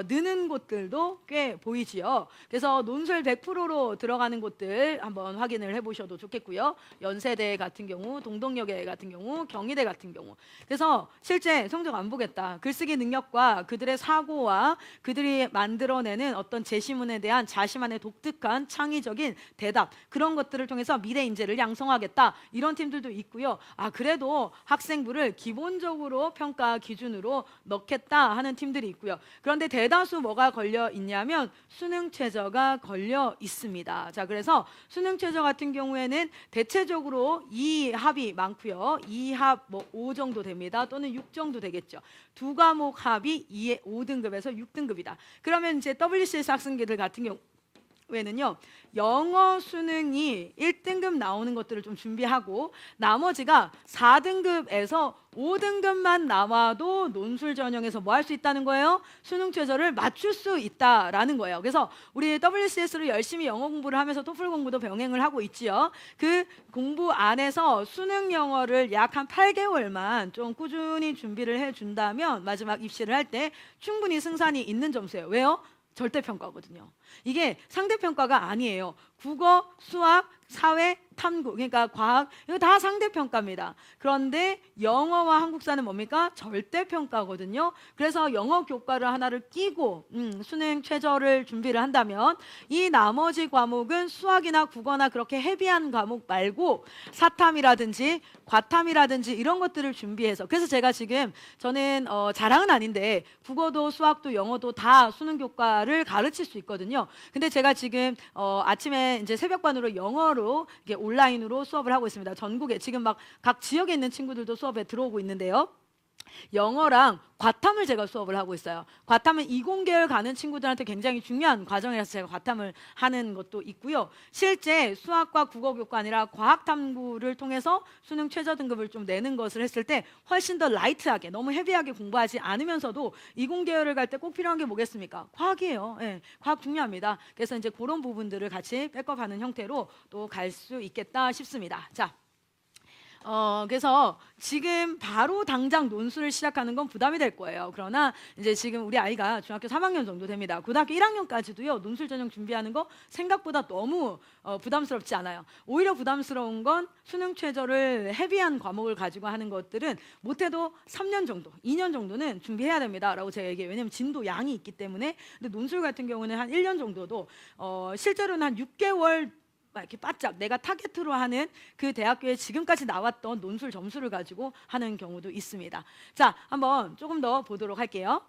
느는 곳들도 꽤 보이지요. 그래서 논술 100%로 들어가는 곳들 한번 확인을 해보셔도 좋겠고요. 연세대 같은 경우, 동덕여대 같은 경우, 경희대 같은 경우. 그래서 실제 성적 안 보겠다. 글쓰기 능력과 그들의 사고와 그들이 만들어내는 어떤 제시문에 대한 자신만의 독특한 창의적인 대답, 그런 것들을 통해서 미래 인재를 양성하겠다. 이런 팀들도 있고요. 그래도 학생부를 기본적으로 평가 기준으로 넣겠다 하는 팀들이 있고요. 그런데 대다수 뭐가 걸려 있냐면 수능 최저가 걸려 있습니다. 자, 그래서 수능 최저 같은 경우에는 대체적으로 2합이 많고요. 2합 뭐 5 정도 됩니다. 또는 6 정도 되겠죠. 두 과목 합이 5등급에서 6등급이다. 그러면 이제 WCS 학생들 같은 경우에는요. 영어 수능이 1등급 나오는 것들을 좀 준비하고 나머지가 4등급에서 5등급만 나와도 논술 전형에서 뭐 할 수 있다는 거예요? 수능 최저를 맞출 수 있다라는 거예요. 그래서 우리 WCS로 열심히 영어 공부를 하면서 토플 공부도 병행을 하고 있지요. 그 공부 안에서 수능 영어를 약 한 8개월만 좀 꾸준히 준비를 해준다면 마지막 입시를 할 때 충분히 승산이 있는 점수예요. 왜요? 절대평가거든요. 이게 상대평가가 아니에요. 국어, 수학, 사회, 탐구, 그러니까 과학, 이거 다 상대평가입니다. 그런데 영어와 한국사는 뭡니까? 절대평가거든요. 그래서 영어 교과를 하나를 끼고 수능 최저를 준비를 한다면 이 나머지 과목은 수학이나 국어나 그렇게 헤비한 과목 말고 사탐이라든지 과탐이라든지 이런 것들을 준비해서, 그래서 제가 지금 저는 자랑은 아닌데 국어도 수학도 영어도 다 수능 교과를 가르칠 수 있거든요. 근데 제가 지금 아침에 이제 새벽반으로 영어로 이게 온라인으로 수업을 하고 있습니다. 전국에 지금 막 각 지역에 있는 친구들도 수업에 들어오고 있는데요. 영어랑 과탐을 제가 수업을 하고 있어요. 과탐은 이공계열 가는 친구들한테 굉장히 중요한 과정이라서 제가 과탐을 하는 것도 있고요. 실제 수학과 국어교과 아니라 과학탐구를 통해서 수능 최저 등급을 좀 내는 것을 했을 때 훨씬 더 라이트하게, 너무 헤비하게 공부하지 않으면서도 이공계열을 갈 때 꼭 필요한 게 뭐겠습니까? 과학이에요. 예, 과학 중요합니다. 그래서 이제 그런 부분들을 같이 백업하는 형태로 또 갈 수 있겠다 싶습니다. 자. 그래서 지금 바로 당장 논술을 시작하는 건 부담이 될 거예요. 그러나 이제 지금 우리 아이가 중학교 3학년 정도 됩니다. 고등학교 1학년까지도요, 논술 전형 준비하는 거 생각보다 너무 부담스럽지 않아요. 오히려 부담스러운 건 수능 최저를 헤비한 과목을 가지고 하는 것들은 못해도 3년 정도, 2년 정도는 준비해야 됩니다라고 제가 얘기해요. 왜냐면 진도 양이 있기 때문에. 근데 논술 같은 경우는 한 1년 정도도 실제로는 한 6개월 이렇게 바짝 내가 타겟으로 하는 그 대학교에 지금까지 나왔던 논술 점수를 가지고 하는 경우도 있습니다. 자, 한번 조금 더 보도록 할게요.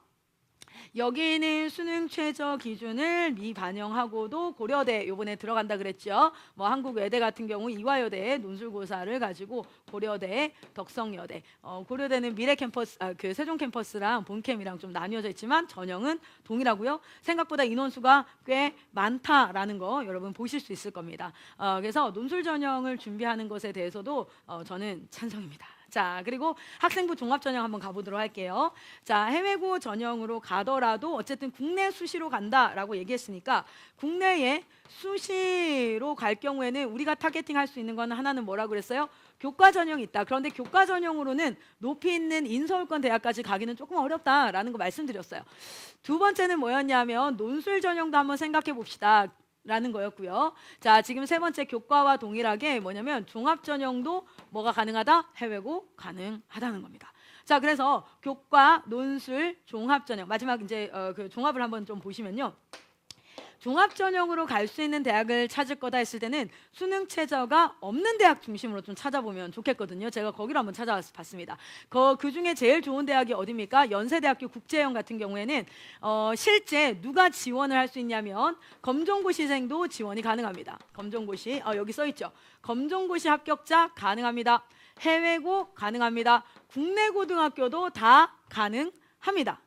여기는 수능 최저 기준을 미반영하고도 고려대 요번에 들어간다 그랬죠. 뭐 한국외대 같은 경우 이화여대 논술고사를 가지고 고려대, 덕성여대, 고려대는 미래 캠퍼스, 그 세종 캠퍼스랑 본캠이랑 좀 나뉘어져 있지만 전형은 동일하고요. 생각보다 인원수가 꽤 많다라는 거 여러분 보실 수 있을 겁니다. 그래서 논술 전형을 준비하는 것에 대해서도 저는 찬성입니다. 자, 그리고 학생부 종합전형 한번 가보도록 할게요. 자, 해외고 전형으로 가더라도 어쨌든 국내 수시로 간다라고 얘기했으니까 국내에 수시로 갈 경우에는 우리가 타겟팅할 수 있는 건 하나는 뭐라고 그랬어요? 교과 전형이 있다. 그런데 교과 전형으로는 높이 있는 인서울권 대학까지 가기는 조금 어렵다라는 거 말씀드렸어요. 두 번째는 뭐였냐면 논술 전형도 한번 생각해 봅시다. 라는 거였고요. 자, 지금 세 번째 교과와 동일하게 뭐냐면 종합 전형도 뭐가 가능하다? 해외고 가능하다는 겁니다. 자, 그래서 교과, 논술, 종합 전형 마지막 이제 그 종합을 한번 좀 보시면요. 종합 전형으로 갈 수 있는 대학을 찾을 거다 했을 때는 수능 최저가 없는 대학 중심으로 좀 찾아보면 좋겠거든요. 제가 거기로 한번 찾아봤습니다. 그 중에 제일 좋은 대학이 어디입니까? 연세대학교 국제형 같은 경우에는 실제 누가 지원을 할 수 있냐면 검정고시생도 지원이 가능합니다. 검정고시 여기 써 있죠. 검정고시 합격자 가능합니다. 해외고 가능합니다. 국내 고등학교도 다 가능합니다.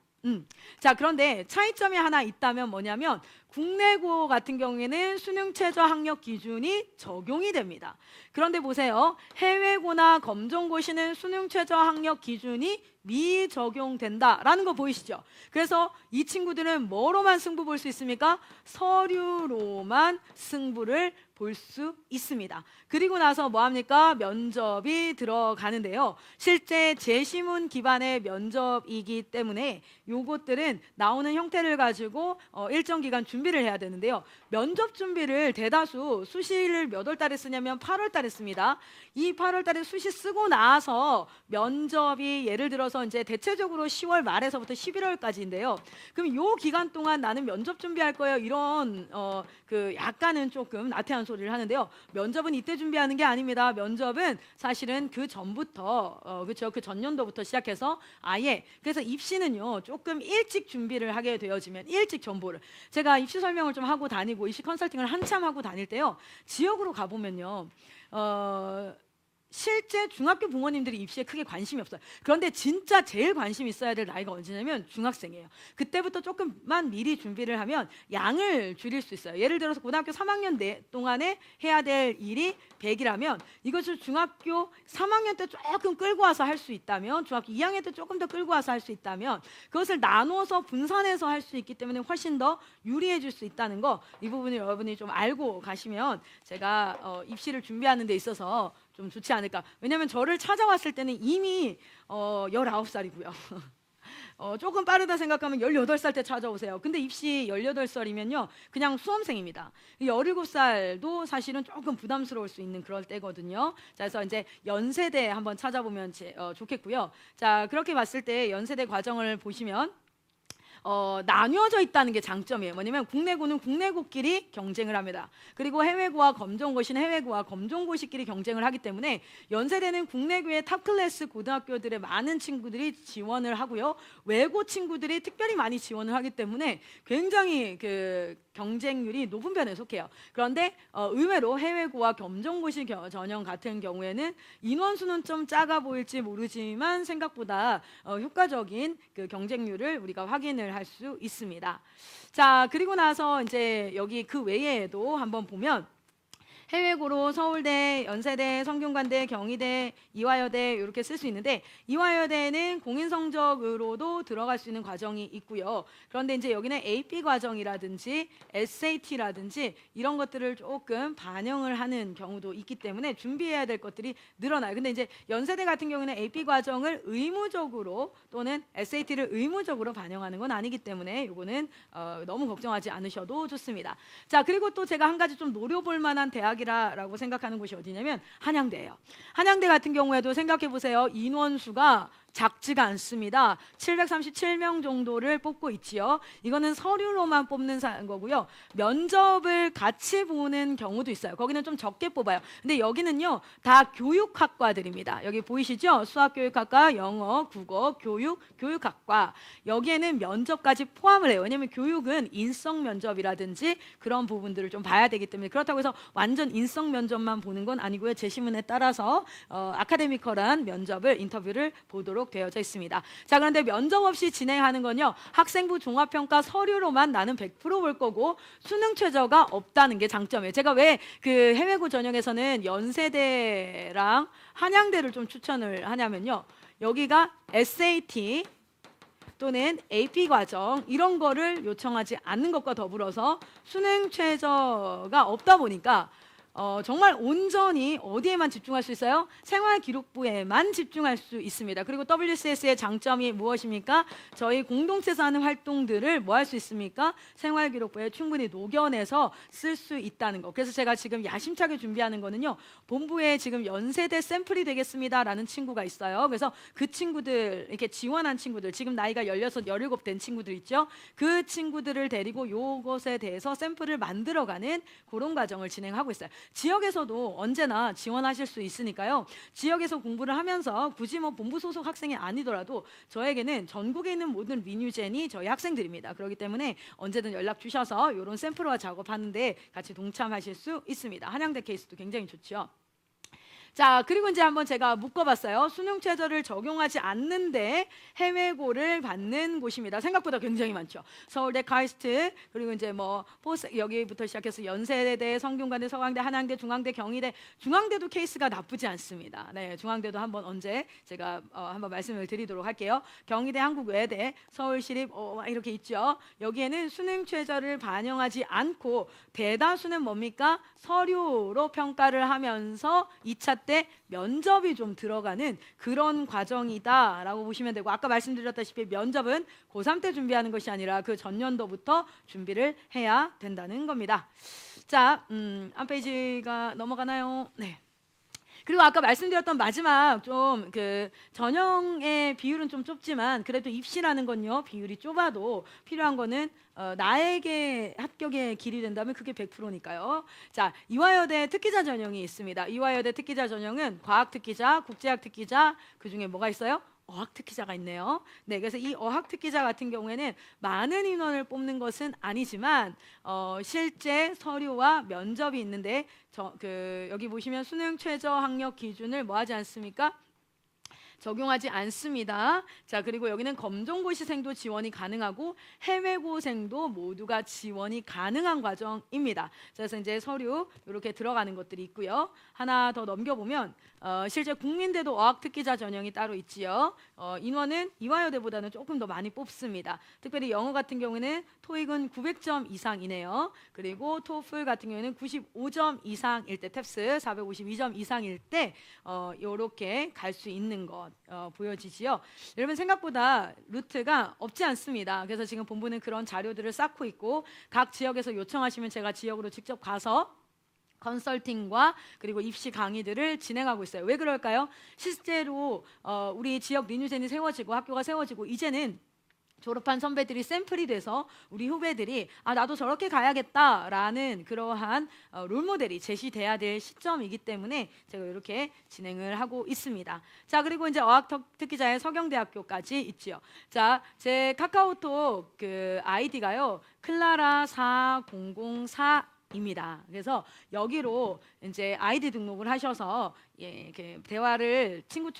자, 그런데 차이점이 하나 있다면 뭐냐면 국내고 같은 경우에는 수능 최저 학력 기준이 적용이 됩니다. 그런데 보세요. 해외고나 검정고시는 수능 최저 학력 기준이 미적용된다라는 거 보이시죠? 그래서 이 친구들은 뭐로만 승부 볼 수 있습니까? 서류로만 승부를 볼 수 있습니다. 그리고 나서 뭐합니까? 면접이 들어가는데요. 실제 제시문 기반의 면접이기 때문에 요것들은 나오는 형태를 가지고 일정 기간 준비를 해야 되는데요. 면접 준비를 대다수 수시를 몇 월 달에 쓰냐면 8월 달에 씁니다. 이 8월 달에 수시 쓰고 나서 면접이 예를 들어서 이제 대체적으로 10월 말에서부터 11월까지인데요. 그럼 요 기간 동안 나는 면접 준비할 거예요. 이런 그 약간은 조금 나태한 소리를 하는데요. 면접은 이때 준비하는 게 아닙니다. 면접은 사실은 그 전부터 그렇죠. 그 전년도부터 시작해서 아예 그래서 입시는요. 조금 일찍 준비를 하게 되어지면 일찍 정보를 제가 입시 설명을 좀 하고 다니고 입시 컨설팅을 한참 하고 다닐 때요. 지역으로 가보면요. 실제 중학교 부모님들이 입시에 크게 관심이 없어요. 그런데 진짜 제일 관심 있어야 될 나이가 언제냐면 중학생이에요. 그때부터 조금만 미리 준비를 하면 양을 줄일 수 있어요. 예를 들어서 고등학교 3학년 동안에 해야 될 일이 100이라면 이것을 중학교 3학년 때 조금 끌고 와서 할 수 있다면 중학교 2학년 때 조금 더 끌고 와서 할 수 있다면 그것을 나눠서 분산해서 할 수 있기 때문에 훨씬 더 유리해질 수 있다는 거 이 부분을 여러분이 좀 알고 가시면 제가 입시를 준비하는 데 있어서 좀 좋지 않을까. 왜냐하면 저를 찾아왔을 때는 이미 19살이고요. 조금 빠르다 생각하면 18살 때 찾아오세요. 근데 입시 18살이면요. 그냥 수험생입니다. 17살도 사실은 조금 부담스러울 수 있는 그럴 때거든요. 자, 그래서 이제 연세대 한번 찾아보면 좋겠고요. 자, 그렇게 봤을 때 연세대 과정을 보시면 나뉘어져 있다는 게 장점이에요. 뭐냐면 국내고는 국내고끼리 경쟁을 합니다. 그리고 해외고와 검정고시는 해외고와 검정고시끼리 경쟁을 하기 때문에 연세대는 국내고의 탑클래스 고등학교들의 많은 친구들이 지원을 하고요. 외고 친구들이 특별히 많이 지원을 하기 때문에 굉장히 경쟁률이 높은 편에 속해요. 그런데 의외로 해외고와 겸종고시 전형 같은 경우에는 인원수는 좀 작아 보일지 모르지만 생각보다 효과적인 그 경쟁률을 우리가 확인을 할 수 있습니다. 자, 그리고 나서 이제 여기 그 외에도 한번 보면 해외고로 서울대, 연세대, 성균관대, 경희대, 이화여대 이렇게 쓸 수 있는데 이화여대는 공인 성적으로도 들어갈 수 있는 과정이 있고요. 그런데 이제 여기는 AP 과정이라든지 SAT라든지 이런 것들을 조금 반영을 하는 경우도 있기 때문에 준비해야 될 것들이 늘어나요. 근데 이제 연세대 같은 경우는 AP 과정을 의무적으로 또는 SAT를 의무적으로 반영하는 건 아니기 때문에 이거는 너무 걱정하지 않으셔도 좋습니다. 자, 그리고 또 제가 한 가지 좀 노려볼 만한 대학이라고 생각하는 곳이 어디냐면 한양대예요. 한양대 같은 경우에도 생각해 보세요. 인원수가 작지가 않습니다. 737명 정도를 뽑고 있지요. 이거는 서류로만 뽑는 거고요. 면접을 같이 보는 경우도 있어요. 거기는 좀 적게 뽑아요. 근데 여기는요, 다 교육학과들입니다. 여기 보이시죠? 수학교육학과, 영어, 국어, 교육학과. 여기에는 면접까지 포함을 해요. 왜냐하면 교육은 인성 면접이라든지 그런 부분들을 좀 봐야 되기 때문에 그렇다고 해서 완전 인성 면접만 보는 건 아니고요. 제시문에 따라서 아카데미컬한 면접을 인터뷰를 보도록 되어져 있습니다. 자, 그런데 면접 없이 진행하는 건요, 학생부 종합평가 서류로만 나는 100% 볼 거고 수능 최저가 없다는 게 장점이에요. 제가 왜 그 해외고 전형에서는 연세대랑 한양대를 좀 추천을 하냐면요, 여기가 SAT 또는 AP 과정 이런 거를 요청하지 않는 것과 더불어서 수능 최저가 없다 보니까 정말 온전히 어디에만 집중할 수 있어요? 생활기록부에만 집중할 수 있습니다. 그리고 WCS의 장점이 무엇입니까? 저희 공동체에서 하는 활동들을 뭐 할 수 있습니까? 생활기록부에 충분히 녹여내서 쓸 수 있다는 거. 그래서 제가 지금 야심차게 준비하는 거는요, 본부에 지금 연세대 샘플이 되겠습니다라는 친구가 있어요. 그래서 그 친구들, 이렇게 지원한 친구들, 지금 나이가 16, 17 된 친구들 있죠? 그 친구들을 데리고 요것에 대해서 샘플을 만들어가는 그런 과정을 진행하고 있어요. 지역에서도 언제나 지원하실 수 있으니까요. 지역에서 공부를 하면서 굳이 뭐 본부 소속 학생이 아니더라도 저에게는 전국에 있는 모든 리뉴젠이 저희 학생들입니다. 그렇기 때문에 언제든 연락 주셔서 이런 샘플화 작업하는데 같이 동참하실 수 있습니다. 한양대 케이스도 굉장히 좋죠. 자, 그리고 이제 한번 제가 묶어봤어요. 수능 최저를 적용하지 않는데 해외고를 받는 곳입니다. 생각보다 굉장히 많죠. 서울대, 카이스트, 그리고 이제 뭐 여기부터 시작해서 연세대, 성균관대, 서강대, 한양대, 중앙대, 경희대, 중앙대도 케이스가 나쁘지 않습니다. 네, 중앙대도 한번 언제 제가 한번 말씀을 드리도록 할게요. 경희대, 한국외대, 서울시립 이렇게 있죠. 여기에는 수능 최저를 반영하지 않고 대다수는 뭡니까? 서류로 평가를 하면서 2차 때 면접이 좀 들어가는 그런 과정이다라고 보시면 되고, 아까 말씀드렸다시피 면접은 고3 때 준비하는 것이 아니라 그 전년도부터 준비를 해야 된다는 겁니다. 자, 한 페이지가 넘어가나요? 네. 그리고 아까 말씀드렸던 마지막 좀 그 전형의 비율은 좀 좁지만 그래도 입시라는 건요, 비율이 좁아도 필요한 거는 나에게 합격의 길이 된다면 그게 100%니까요. 자, 이화여대 특기자 전형이 있습니다. 이화여대 특기자 전형은 과학 특기자, 국제학 특기자, 그 중에 뭐가 있어요? 어학 특기자가 있네요. 네, 그래서 이 어학 특기자 같은 경우에는 많은 인원을 뽑는 것은 아니지만 실제 서류와 면접이 있는데 여기 보시면 수능 최저 학력 기준을 뭐 하지 않습니까? 적용하지 않습니다. 자, 그리고 여기는 검정고시생도 지원이 가능하고 해외고생도 모두가 지원이 가능한 과정입니다. 그래서 이제 서류 이렇게 들어가는 것들이 있고요. 하나 더 넘겨보면 실제 국민대도 어학특기자 전형이 따로 있지요. 인원은 이화여대보다는 조금 더 많이 뽑습니다. 특별히 영어 같은 경우에는 토익은 900점 이상이네요. 그리고 토플 같은 경우에는 95점 이상일 때, 탭스 452점 이상일 때 이렇게 갈 수 있는 것 보여지지요. 여러분, 생각보다 루트가 없지 않습니다. 그래서 지금 본부는 그런 자료들을 쌓고 있고, 각 지역에서 요청하시면 제가 지역으로 직접 가서 컨설팅과 그리고 입시 강의들을 진행하고 있어요. 왜 그럴까요? 실제로 우리 지역 리뉴젠이 세워지고 학교가 세워지고 이제는 졸업한 선배들이 샘플이 돼서 우리 후배들이 아 나도 저렇게 가야겠다라는 그러한 롤모델이 제시돼야 될 시점이기 때문에 제가 이렇게 진행을 하고 있습니다. 자, 그리고 이제 어학특기자의 서경대학교까지 있지요. 자, 제 카카오톡 그 아이디가요 클라라 4004 입니다. 그래서 여기로 이제 아이디 등록을 하셔서 그 대화를 친구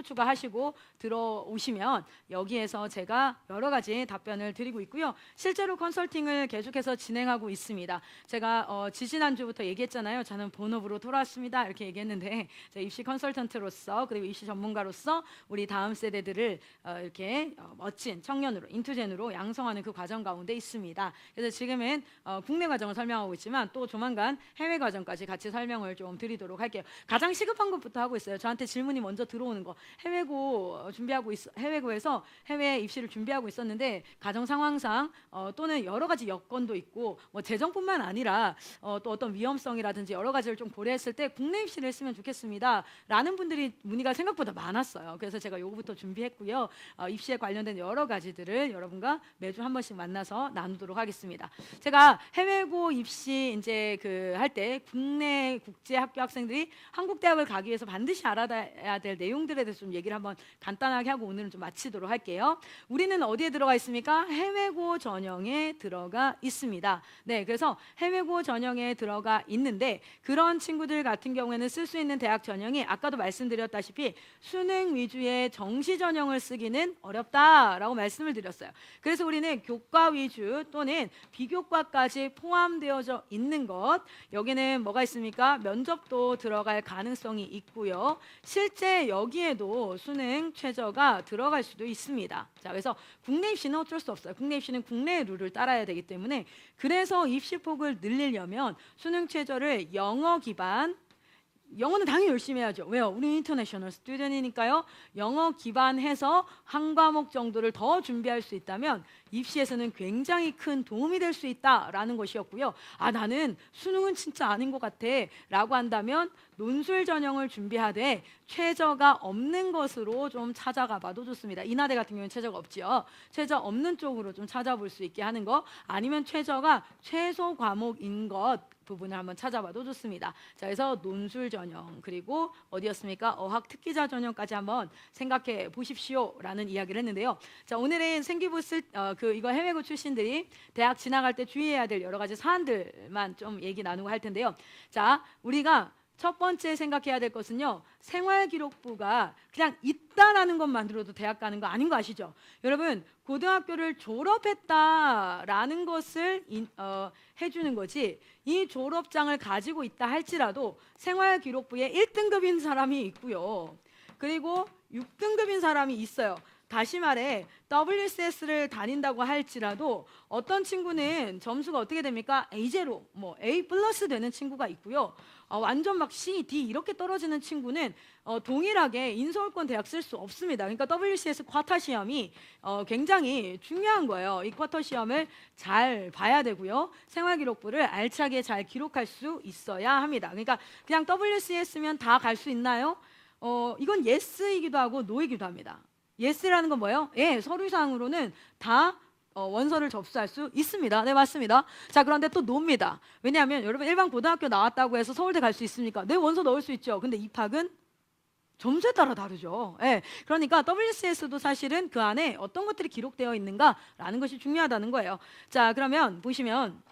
추가하시고 들어오시면 여기에서 제가 여러 가지 답변을 드리고 있고요. 실제로 컨설팅을 계속해서 진행하고 있습니다. 제가 지지난주부터 얘기했잖아요. 저는 본업으로 돌아왔습니다. 이렇게 얘기했는데 입시 컨설턴트로서 그리고 입시 전문가로서 우리 다음 세대들을 이렇게 멋진 청년으로 인투젠으로 양성하는 그 과정 가운데 있습니다. 그래서 지금은 국내 과정을 설명하고 있지만 또 조만간 해외 과정까지 같이 설명을 좀 드리도록 할게요. 가장 시급한 것부터 하고 있어요. 저한테 질문이 먼저 들어오는 거. 해외고에서 해외 입시를 준비하고 있었는데 가정 상황상 또는 여러 가지 여건도 있고 뭐 재정뿐만 아니라 또 어떤 위험성이라든지 여러 가지를 좀 고려했을 때 국내 입시를 했으면 좋겠습니다. 라는 분들이 문의가 생각보다 많았어요. 그래서 제가 요거부터 준비했고요. 입시에 관련된 여러 가지들을 여러분과 매주 한 번씩 만나서 나누도록 하겠습니다. 제가 해외고 입시 이제 그 할 때 국내 국제 학교 학생들이 한국 대학을 가기 위해서 반드시 알아야 될 내용들에 대해서 좀 얘기를 한번 간단하게 하고 오늘은 좀 마치도록 할게요. 우리는 어디에 들어가 있습니까? 해외고 전형에 들어가 있습니다. 네, 그래서 해외고 전형에 들어가 있는데 그런 친구들 같은 경우에는 쓸 수 있는 대학 전형이 아까도 말씀드렸다시피 수능 위주의 정시 전형을 쓰기는 어렵다라고 말씀을 드렸어요. 그래서 우리는 교과 위주 또는 비교과까지 포함되어져 있는 것, 여기는 뭐가 있습니까? 면접도 들어갈 가능성이 있고요. 실제 여기에도 수능 최저가 들어갈 수도 있습니다. 자, 그래서 국내 입시는 어쩔 수 없어요. 국내 입시는 국내의 룰을 따라야 되기 때문에 그래서 입시폭을 늘리려면 수능 최저를 영어 기반, 영어는 당연히 열심히 해야죠. 왜요? 우리 인터내셔널 스튜던이니까요. 영어 기반해서 한 과목 정도를 더 준비할 수 있다면 입시에서는 굉장히 큰 도움이 될 수 있다라는 것이었고요. 아, 나는 수능은 진짜 아닌 것 같아 라고 한다면 논술 전형을 준비하되 최저가 없는 것으로 좀 찾아가 봐도 좋습니다. 인하대 같은 경우는 최저가 없지요. 최저 없는 쪽으로 좀 찾아볼 수 있게 하는 거, 아니면 최저가 최소 과목인 것 부분을 한번 찾아봐도 좋습니다. 자, 그래서 논술 전형, 그리고 어디였습니까? 어학 특기자 전형까지 한번 생각해 보십시오라는 이야기를 했는데요. 자, 오늘은 생기부 이거 해외고 출신들이 대학 진학할 때 주의해야 될 여러 가지 사안들만 좀 얘기 나누고 할 텐데요. 자, 우리가 첫 번째 생각해야 될 것은요, 생활기록부가 그냥 있다라는 것만으로도 대학 가는 거 아닌 거 아시죠? 여러분, 고등학교를 졸업했다라는 것을 해주는 거지, 이 졸업장을 가지고 있다 할지라도 생활기록부에 1등급인 사람이 있고요, 그리고 6등급인 사람이 있어요. 다시 말해 WCS를 다닌다고 할지라도 어떤 친구는 점수가 어떻게 됩니까? A0, 뭐 A 플러스 되는 친구가 있고요. 완전 막 C, D 이렇게 떨어지는 친구는 동일하게 인서울권 대학 쓸 수 없습니다. 그러니까 WCS 쿼터 시험이 굉장히 중요한 거예요. 이 쿼터 시험을 잘 봐야 되고요. 생활기록부를 알차게 잘 기록할 수 있어야 합니다. 그러니까 그냥 WCS면 다 갈 수 있나요? 이건 예스이기도 하고 노이기도 합니다. 예스라는 건 뭐예요? 예, 서류상으로는 다 원서를 접수할 수 있습니다. 네, 맞습니다. 자, 그런데 또 노입니다. 왜냐하면 여러분 일반 고등학교 나왔다고 해서 서울대 갈 수 있습니까? 네, 원서 넣을 수 있죠. 근데 입학은 점수에 따라 다르죠. 예, 그러니까 WCS도 사실은 그 안에 어떤 것들이 기록되어 있는가라는 것이 중요하다는 거예요. 자, 그러면 보시면,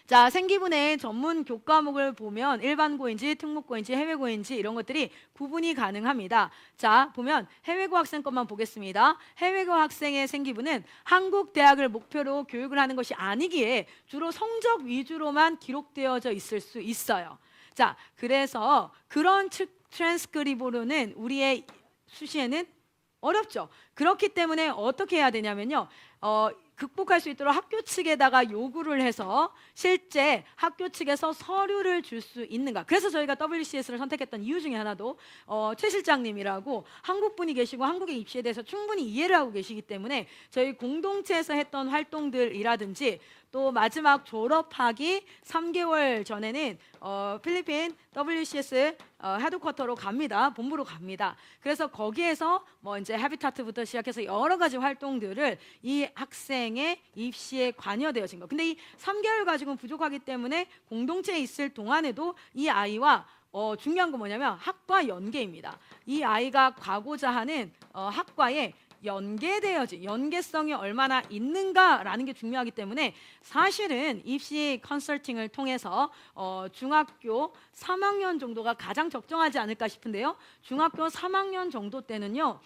자, 생기분의 전문 교과목을 보면 일반고인지 특목고인지 해외고인지 이런 것들이 구분이 가능합니다. 자, 보면 해외고 학생 것만 보겠습니다. 해외고 학생의 생기분은 한국 대학을 목표로 교육을 하는 것이 아니기에 주로 성적 위주로만 기록되어져 있을 수 있어요. 자, 그래서 그런 트랜스크립으로는 우리의 수시에는 어렵죠. 그렇기 때문에 어떻게 해야 되냐면요, 극복할 수 있도록 학교 측에다가 요구를 해서 실제 학교 측에서 서류를 줄 수 있는가. 그래서 저희가 WCS를 선택했던 이유 중에 하나도 최 실장님이라고 한국 분이 계시고 한국의 입시에 대해서 충분히 이해를 하고 계시기 때문에 저희 공동체에서 했던 활동들이라든지 또 마지막 졸업하기 3개월 전에는 필리핀 WCS 헤드쿼터로 갑니다. 본부로 갑니다. 그래서 거기에서 뭐 이제 해비타트부터 시작해서 여러 가지 활동들을 이 학생의 입시에 관여되어진 거. 근데 이 3개월 가지고는 부족하기 때문에 공동체에 있을 동안에도 이 아이와 중요한 건 뭐냐면 학과 연계입니다. 이 아이가 가고자 하는 학과에 연계성이 얼마나 있는가라는 게 중요하기 때문에 사실은 입시 컨설팅을 통해서 중학교 3학년 정도가 가장 적정하지 않을까 싶은데요. 중학교 3학년 정도 때는요,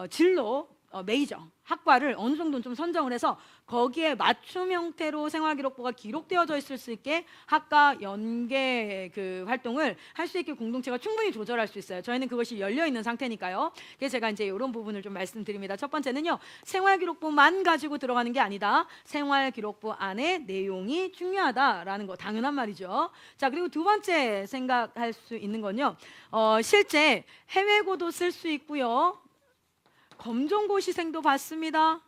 진로 메이저 학과를 어느 정도는 좀 선정을 해서 거기에 맞춤 형태로 생활기록부가 기록되어져 있을 수 있게 학과 연계 그 활동을 할 수 있게 공동체가 충분히 조절할 수 있어요. 저희는 그것이 열려 있는 상태니까요. 그래서 제가 이제 이런 부분을 좀 말씀드립니다. 첫 번째는요, 생활기록부만 가지고 들어가는 게 아니다. 생활기록부 안에 내용이 중요하다라는 거 당연한 말이죠. 자, 그리고 두 번째 생각할 수 있는 건요, 실제 해외고도 쓸 수 있고요. 검정고시생도 받습니다.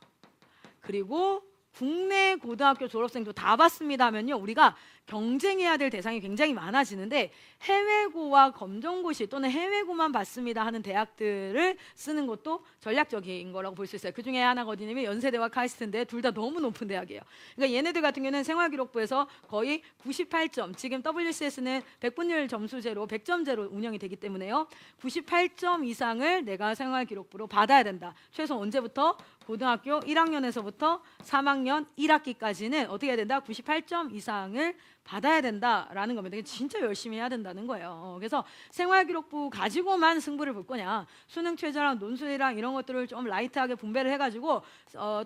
그리고 국내 고등학교 졸업생도 다 받습니다 하면요, 우리가 경쟁해야 될 대상이 굉장히 많아지는데 해외고와 검정고시 또는 해외고만 받습니다 하는 대학들을 쓰는 것도 전략적인 거라고 볼 수 있어요. 그 중에 하나가 어디냐면 연세대와 카이스트인데 둘 다 너무 높은 대학이에요. 그러니까 얘네들 같은 경우는 생활기록부에서 거의 98점, 지금 WCS는 100분율 점수제로 100점제로 운영이 되기 때문에요, 98점 이상을 내가 생활기록부로 받아야 된다. 최소 언제부터? 고등학교 1학년에서부터 3학년 1학기까지는 어떻게 해야 된다? 98점 이상을 받아야 된다라는 겁니다. 진짜 열심히 해야 된다는 거예요. 그래서 생활기록부 가지고만 승부를 볼 거냐, 수능 최저랑 논술이랑 이런 것들을 좀 라이트하게 분배를 해가지고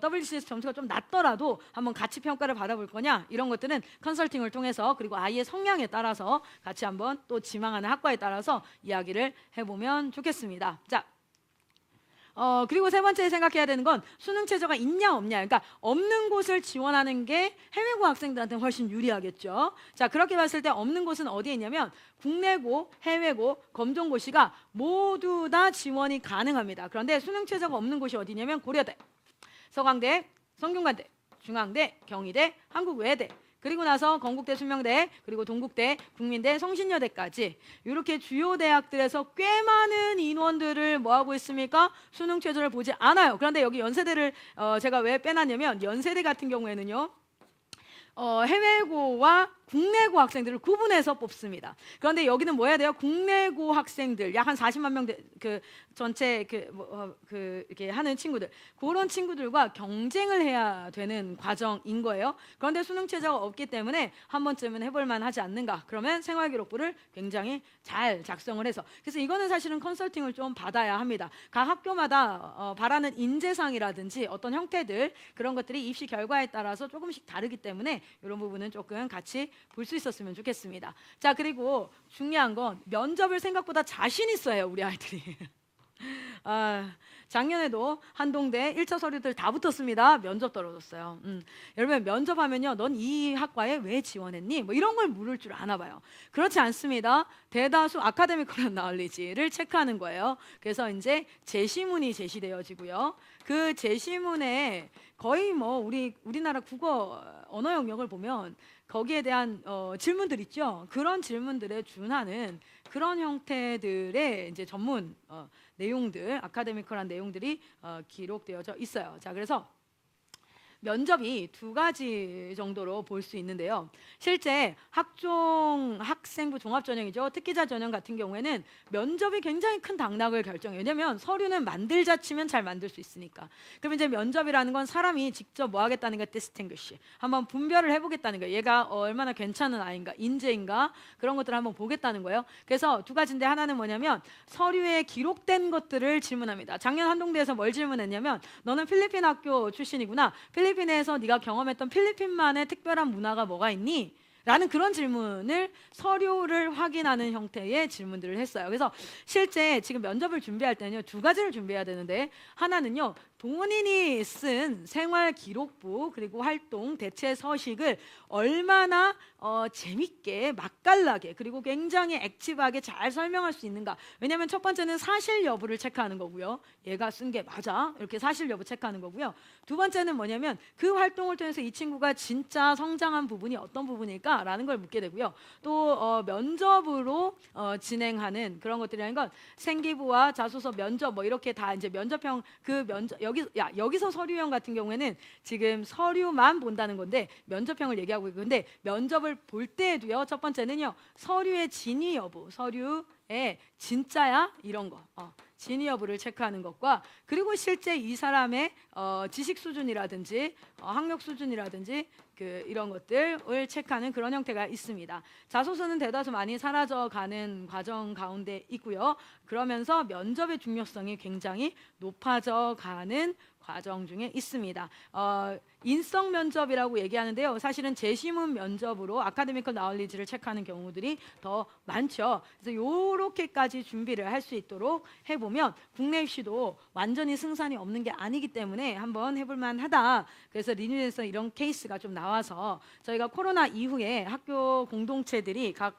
WCS 점수가 좀 낮더라도 한번 같이 평가를 받아볼 거냐, 이런 것들은 컨설팅을 통해서 그리고 아이의 성향에 따라서 같이 한번 또 지망하는 학과에 따라서 이야기를 해보면 좋겠습니다. 자, 그리고 세 번째 생각해야 되는 건 수능 최저가 있냐 없냐. 그러니까 없는 곳을 지원하는 게 해외고 학생들한테는 훨씬 유리하겠죠. 자, 그렇게 봤을 때 없는 곳은 어디에 있냐면 국내고, 해외고, 검정고시가 모두 다 지원이 가능합니다. 그런데 수능 최저가 없는 곳이 어디냐면 고려대, 서강대, 성균관대, 중앙대, 경희대, 한국외대, 그리고 나서 건국대, 순명대, 그리고 동국대, 국민대, 성신여대까지 이렇게 주요 대학들에서 꽤 많은 인원들을 뭐하고 있습니까? 수능 최저를 보지 않아요. 그런데 여기 연세대를 제가 왜 빼놨냐면 연세대 같은 경우에는요, 해외고와 국내고 학생들을 구분해서 뽑습니다. 그런데 여기는 뭐 해야 돼요? 국내고 학생들 약 한 40만 명 그 전체 이렇게 하는 친구들, 그런 친구들과 경쟁을 해야 되는 과정인 거예요. 그런데 수능 최저가 없기 때문에 한 번쯤은 해볼 만하지 않는가? 그러면 생활기록부를 굉장히 잘 작성을 해서, 그래서 이거는 사실은 컨설팅을 좀 받아야 합니다. 각 학교마다 바라는 인재상이라든지 어떤 형태들, 그런 것들이 입시 결과에 따라서 조금씩 다르기 때문에 이런 부분은 조금 같이 볼 수 있었으면 좋겠습니다. 자, 그리고 중요한 건 면접을 생각보다 자신 있어요, 우리 아이들이. 작년에도 한동대 1차 서류들 다 붙었습니다. 면접 떨어졌어요. 여러분, 면접하면요, 넌 이 학과에 왜 지원했니? 뭐 이런 걸 물을 줄 아나 봐요. 그렇지 않습니다. 대다수 아카데미컬한 나얼리지를 체크하는 거예요. 그래서 이제 제시문이 제시되어지고요. 그 제시문에 거의 뭐 우리나라 국어 언어 영역을 보면 거기에 대한 질문들 있죠. 그런 질문들에 준하는 그런 형태들의 이제 전문 내용들, 아카데미컬한 내용들이 기록되어져 있어요. 자, 그래서 면접이 두 가지 정도로 볼 수 있는데요. 실제 학종 학생부 종합전형이죠. 특기자 전형 같은 경우에는 면접이 굉장히 큰 당락을 결정해요. 왜냐하면 서류는 만들자 치면 잘 만들 수 있으니까. 그럼 이제 면접이라는 건 사람이 직접 뭐 하겠다는 게 distinguish, 한번 분별을 해보겠다는 거예요. 얘가 얼마나 괜찮은 아이인가, 인재인가, 그런 것들을 한번 보겠다는 거예요. 그래서 두 가지인데, 하나는 뭐냐면 서류에 기록된 것들을 질문합니다. 작년 한동대에서 뭘 질문했냐면, 너는 필리핀 학교 출신이구나. 필리핀에서 네가 경험했던 필리핀만의 특별한 문화가 뭐가 있니? 라는 그런 질문을 서류를 확인하는 형태의 질문들을 했어요. 그래서 실제 지금 면접을 준비할 때는요, 두 가지를 준비해야 되는데, 하나는요, 본인이 쓴 생활 기록부 그리고 활동 대체 서식을 얼마나 재밌게 맛깔나게 그리고 굉장히 액티브하게 잘 설명할 수 있는가. 왜냐하면 첫 번째는 사실 여부를 체크하는 거고요. 얘가 쓴 게 맞아 이렇게 사실 여부 체크하는 거고요. 두 번째는 뭐냐면 그 활동을 통해서 이 친구가 진짜 성장한 부분이 어떤 부분일까라는 걸 묻게 되고요. 또 면접으로 진행하는 그런 것들이라는 건 생기부와 자소서 면접 뭐 이렇게 다 이제 면접형 그 면접 여기서 서류형 같은 경우에는 지금 서류만 본다는 건데 면접형을 얘기하고 있고, 근데 면접을 볼 때에도요, 첫 번째는요, 서류의 진위 여부, 서류의 진짜야 이런 거, 진위 여부를 체크하는 것과, 그리고 실제 이 사람의 지식 수준이라든지 학력 수준이라든지 이런 것들을 체크하는 그런 형태가 있습니다. 자소서는 대다수 많이 사라져가는 과정 가운데 있고요. 그러면서 면접의 중요성이 굉장히 높아져가는 과정 중에 있습니다. 인성 면접이라고 얘기하는데요. 사실은 제시문 면접으로 아카데미컬 나울리지를 체크하는 경우들이 더 많죠. 그래서 요렇게까지 준비를 할 수 있도록 해보면 국내 입시도 완전히 승산이 없는 게 아니기 때문에 한번 해볼 만하다. 그래서 리뉴에서 이런 케이스가 좀 나와서 저희가 코로나 이후에 학교 공동체들이 각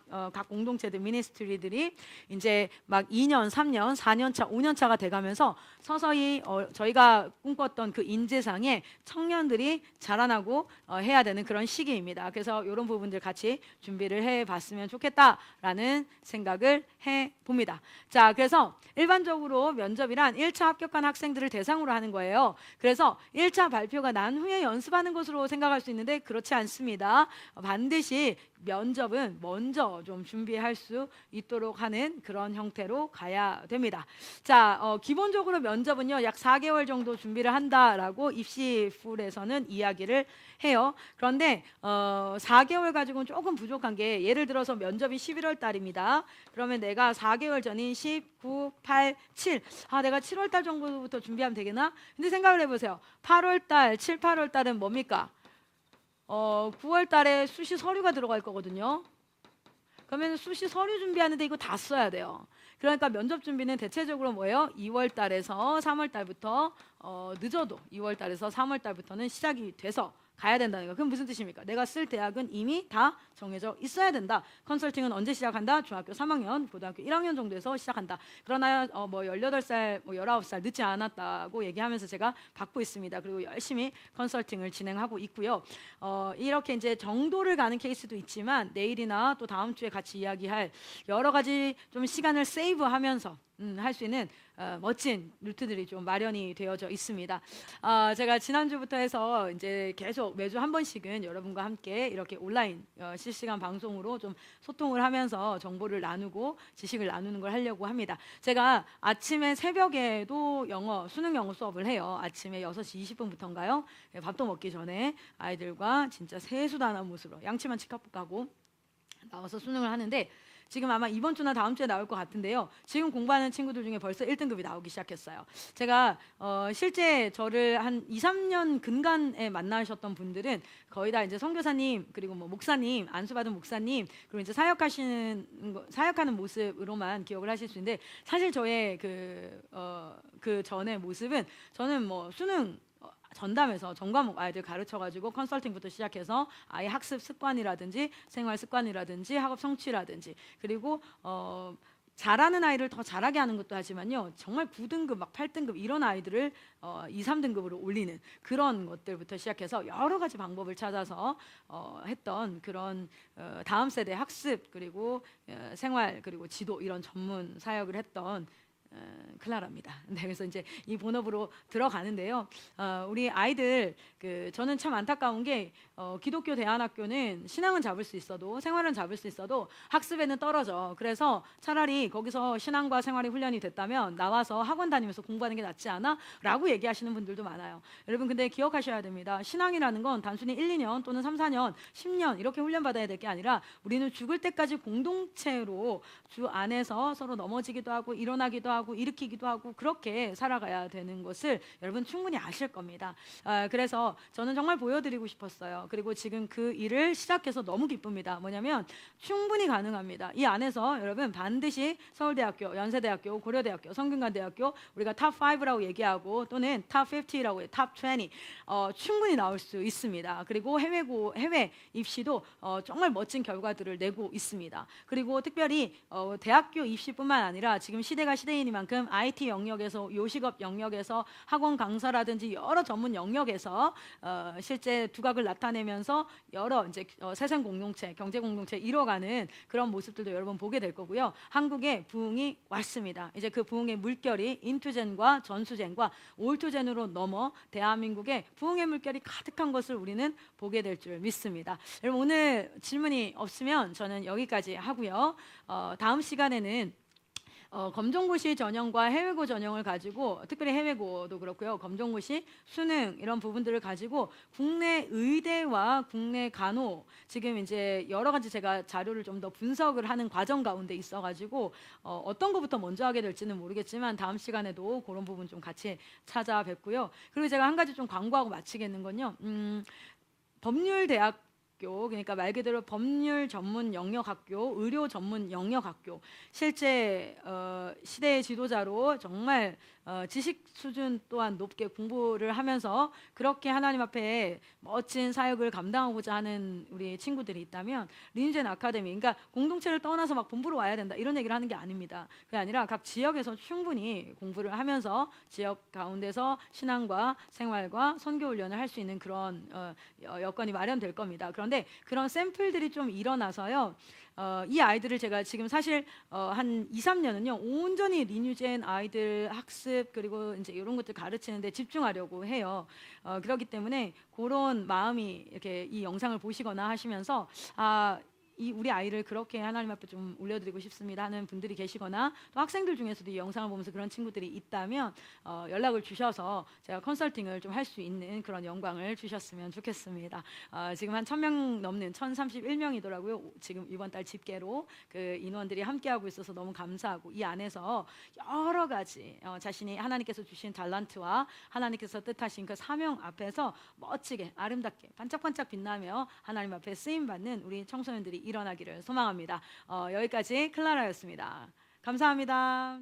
공동체들 미니스트리들이 이제 막 2년, 3년, 4년 차, 5년 차가 돼가면서 서서히 저희가 꿈꿨던 그 인재상에 청년들이 자라나고 해야 되는 그런 시기입니다. 그래서 이런 부분들 같이 준비를 해봤으면 좋겠다라는 생각을 해봅니다. 자, 그래서 일반적으로 면접이란 1차 합격한 학생들을 대상으로 하는 거예요. 그래서 1차 발표가 난 후에 연습하는 것으로 생각할 수 있는데 그렇지 않습니다. 반드시 면접은 먼저 좀 준비할 수 있도록 하는 그런 형태로 가야 됩니다. 자, 기본적으로 면접은요, 약 4개월 정도 준비를 한다라고 입시풀에서는 이야기를 해요. 그런데 4개월 가지고는 조금 부족한 게, 예를 들어서 면접이 11월 달입니다. 그러면 내가 4개월 전인 10, 9, 8, 7 내가 7월 달 정도부터 준비하면 되겠나? 근데 생각을 해보세요. 8월 달, 7, 8월 달은 뭡니까? 9월 달에 수시 서류가 들어갈 거거든요. 그러면 수시 서류 준비하는데 이거 다 써야 돼요. 그러니까 면접 준비는 대체적으로 뭐예요? 2월 달에서 3월 달부터 늦어도 2월 달에서 3월 달부터는 시작이 돼서 가야 된다는 거. 그럼 무슨 뜻입니까? 내가 쓸 대학은 이미 다 정해져 있어야 된다. 컨설팅은 언제 시작한다? 중학교 3학년, 고등학교 1학년 정도에서 시작한다. 그러나 뭐 18살, 뭐 19살 늦지 않았다고 얘기하면서 제가 받고 있습니다. 그리고 열심히 컨설팅을 진행하고 있고요. 이렇게 이제 정도를 가는 케이스도 있지만 내일이나 또 다음 주에 같이 이야기할 여러 가지 좀 시간을 세이브하면서 할 수 있는 멋진 루트들이 좀 마련이 되어져 있습니다. 제가 지난주부터 해서 이제 계속 매주 한 번씩은 여러분과 함께 이렇게 온라인 실시간 방송으로 좀 소통을 하면서 정보를 나누고 지식을 나누는 걸 하려고 합니다. 제가 아침에 새벽에도 수능 영어 수업을 해요. 아침에 6시 20분부터인가요? 밥도 먹기 전에 아이들과 진짜 세수다난 모습으로 양치만 치카폭하고 나와서 수능을 하는데, 지금 아마 이번 주나 다음 주에 나올 것 같은데요. 지금 공부하는 친구들 중에 벌써 1등급이 나오기 시작했어요. 제가 실제 저를 한 2, 3년 근간에 만나셨던 분들은 거의 다 이제 선교사님, 그리고 뭐 목사님, 안수받은 목사님, 그리고 이제 사역하는 모습으로만 기억을 하실 수 있는데, 사실 저의 그 전의 모습은, 저는 뭐 수능 전담해서 전과목 아이들 가르쳐가지고 컨설팅부터 시작해서 아이 학습 습관이라든지 생활 습관이라든지 학업 성취라든지, 그리고 잘하는 아이를 더 잘하게 하는 것도 하지만요, 정말 9등급 막 8등급 이런 아이들을 2, 3등급으로 올리는 그런 것들부터 시작해서 여러 가지 방법을 찾아서 했던 그런 다음 세대 학습, 그리고 생활, 그리고 지도 이런 전문 사역을 했던 클라라입니다. 네, 그래서 이제 이 본업으로 들어가는데요. 우리 아이들 저는 참 안타까운 게 기독교 대안학교는 신앙은 잡을 수 있어도 생활은 잡을 수 있어도 학습에는 떨어져. 그래서 차라리 거기서 신앙과 생활이 훈련이 됐다면 나와서 학원 다니면서 공부하는 게 낫지 않아? 라고 얘기하시는 분들도 많아요. 여러분 근데 기억하셔야 됩니다. 신앙이라는 건 단순히 1, 2년 또는 3, 4년, 10년 이렇게 훈련받아야 될 게 아니라 우리는 죽을 때까지 공동체로 주 안에서 서로 넘어지기도 하고 일어나기도 하고 하고 일으키기도 하고 그렇게 살아가야 되는 것을 여러분 충분히 아실 겁니다. 그래서 저는 정말 보여드리고 싶었어요. 그리고 지금 그 일을 시작해서 너무 기쁩니다. 뭐냐면 충분히 가능합니다. 이 안에서 여러분 반드시 서울대학교, 연세대학교, 고려대학교, 성균관대학교 우리가 탑 5라고 얘기하고 또는 탑 50라고 해요. 탑 20 충분히 나올 수 있습니다. 그리고 해외 입시도 정말 멋진 결과들을 내고 있습니다. 그리고 특별히 대학교 입시뿐만 아니라 지금 시대가 시대이니만큼 IT 영역에서 요식업 영역에서 학원 강사라든지 여러 전문 영역에서 실제 두각을 나타내면서 여러 이제 세상 공동체, 경제 공동체 이뤄가는 그런 모습들도 여러분 보게 될 거고요. 한국에 부흥이 왔습니다. 이제 그 부흥의 물결이 인투젠과 전수젠과 올투젠으로 넘어 대한민국에 부흥의 물결이 가득한 것을 우리는 보게 될 줄 믿습니다. 여러분 오늘 질문이 없으면 저는 여기까지 하고요. 다음 시간에는 검정고시 전형과 해외고 전형을 가지고 특별히 해외고도 그렇고요. 검정고시, 수능 이런 부분들을 가지고 국내 의대와 국내 간호 지금 이제 여러 가지 제가 자료를 좀 더 분석을 하는 과정 가운데 있어가지고 어떤 것부터 먼저 하게 될지는 모르겠지만 다음 시간에도 그런 부분 좀 같이 찾아뵙고요. 그리고 제가 한 가지 좀 광고하고 마치겠는 건요. 법률대학 그러니까 말 그대로 법률 전문 영역학교, 의료 전문 영역학교 실제 시대의 지도자로 정말 지식 수준 또한 높게 공부를 하면서 그렇게 하나님 앞에 멋진 사역을 감당하고자 하는 우리 친구들이 있다면 리니젠 아카데미 그러니까 공동체를 떠나서 막 본부로 와야 된다 이런 얘기를 하는 게 아닙니다. 그게 아니라 각 지역에서 충분히 공부를 하면서 지역 가운데서 신앙과 생활과 선교 훈련을 할 수 있는 그런 여건이 마련될 겁니다. 그런데 그런 샘플들이 좀 일어나서요. 이 아이들을 제가 지금 사실 한 2, 3년은요. 온전히 리뉴젠 아이들 학습 그리고 이제 이런 것들 가르치는데 집중하려고 해요. 그렇기 때문에 그런 마음이 이렇게 이 영상을 보시거나 하시면서 이 우리 아이를 그렇게 하나님 앞에 좀 올려드리고 싶습니다 하는 분들이 계시거나 또 학생들 중에서도 이 영상을 보면서 그런 친구들이 있다면 연락을 주셔서 제가 컨설팅을 좀 할 수 있는 그런 영광을 주셨으면 좋겠습니다. 지금 한 1,000명 넘는 1,031명이더라고요. 지금 이번 달 집계로 그 인원들이 함께하고 있어서 너무 감사하고 이 안에서 여러 가지 자신이 하나님께서 주신 달란트와 하나님께서 뜻하신 그 사명 앞에서 멋지게 아름답게 반짝반짝 빛나며 하나님 앞에 쓰임받는 우리 청소년들이 일어나기를 소망합니다. 여기까지 클라라였습니다. 감사합니다.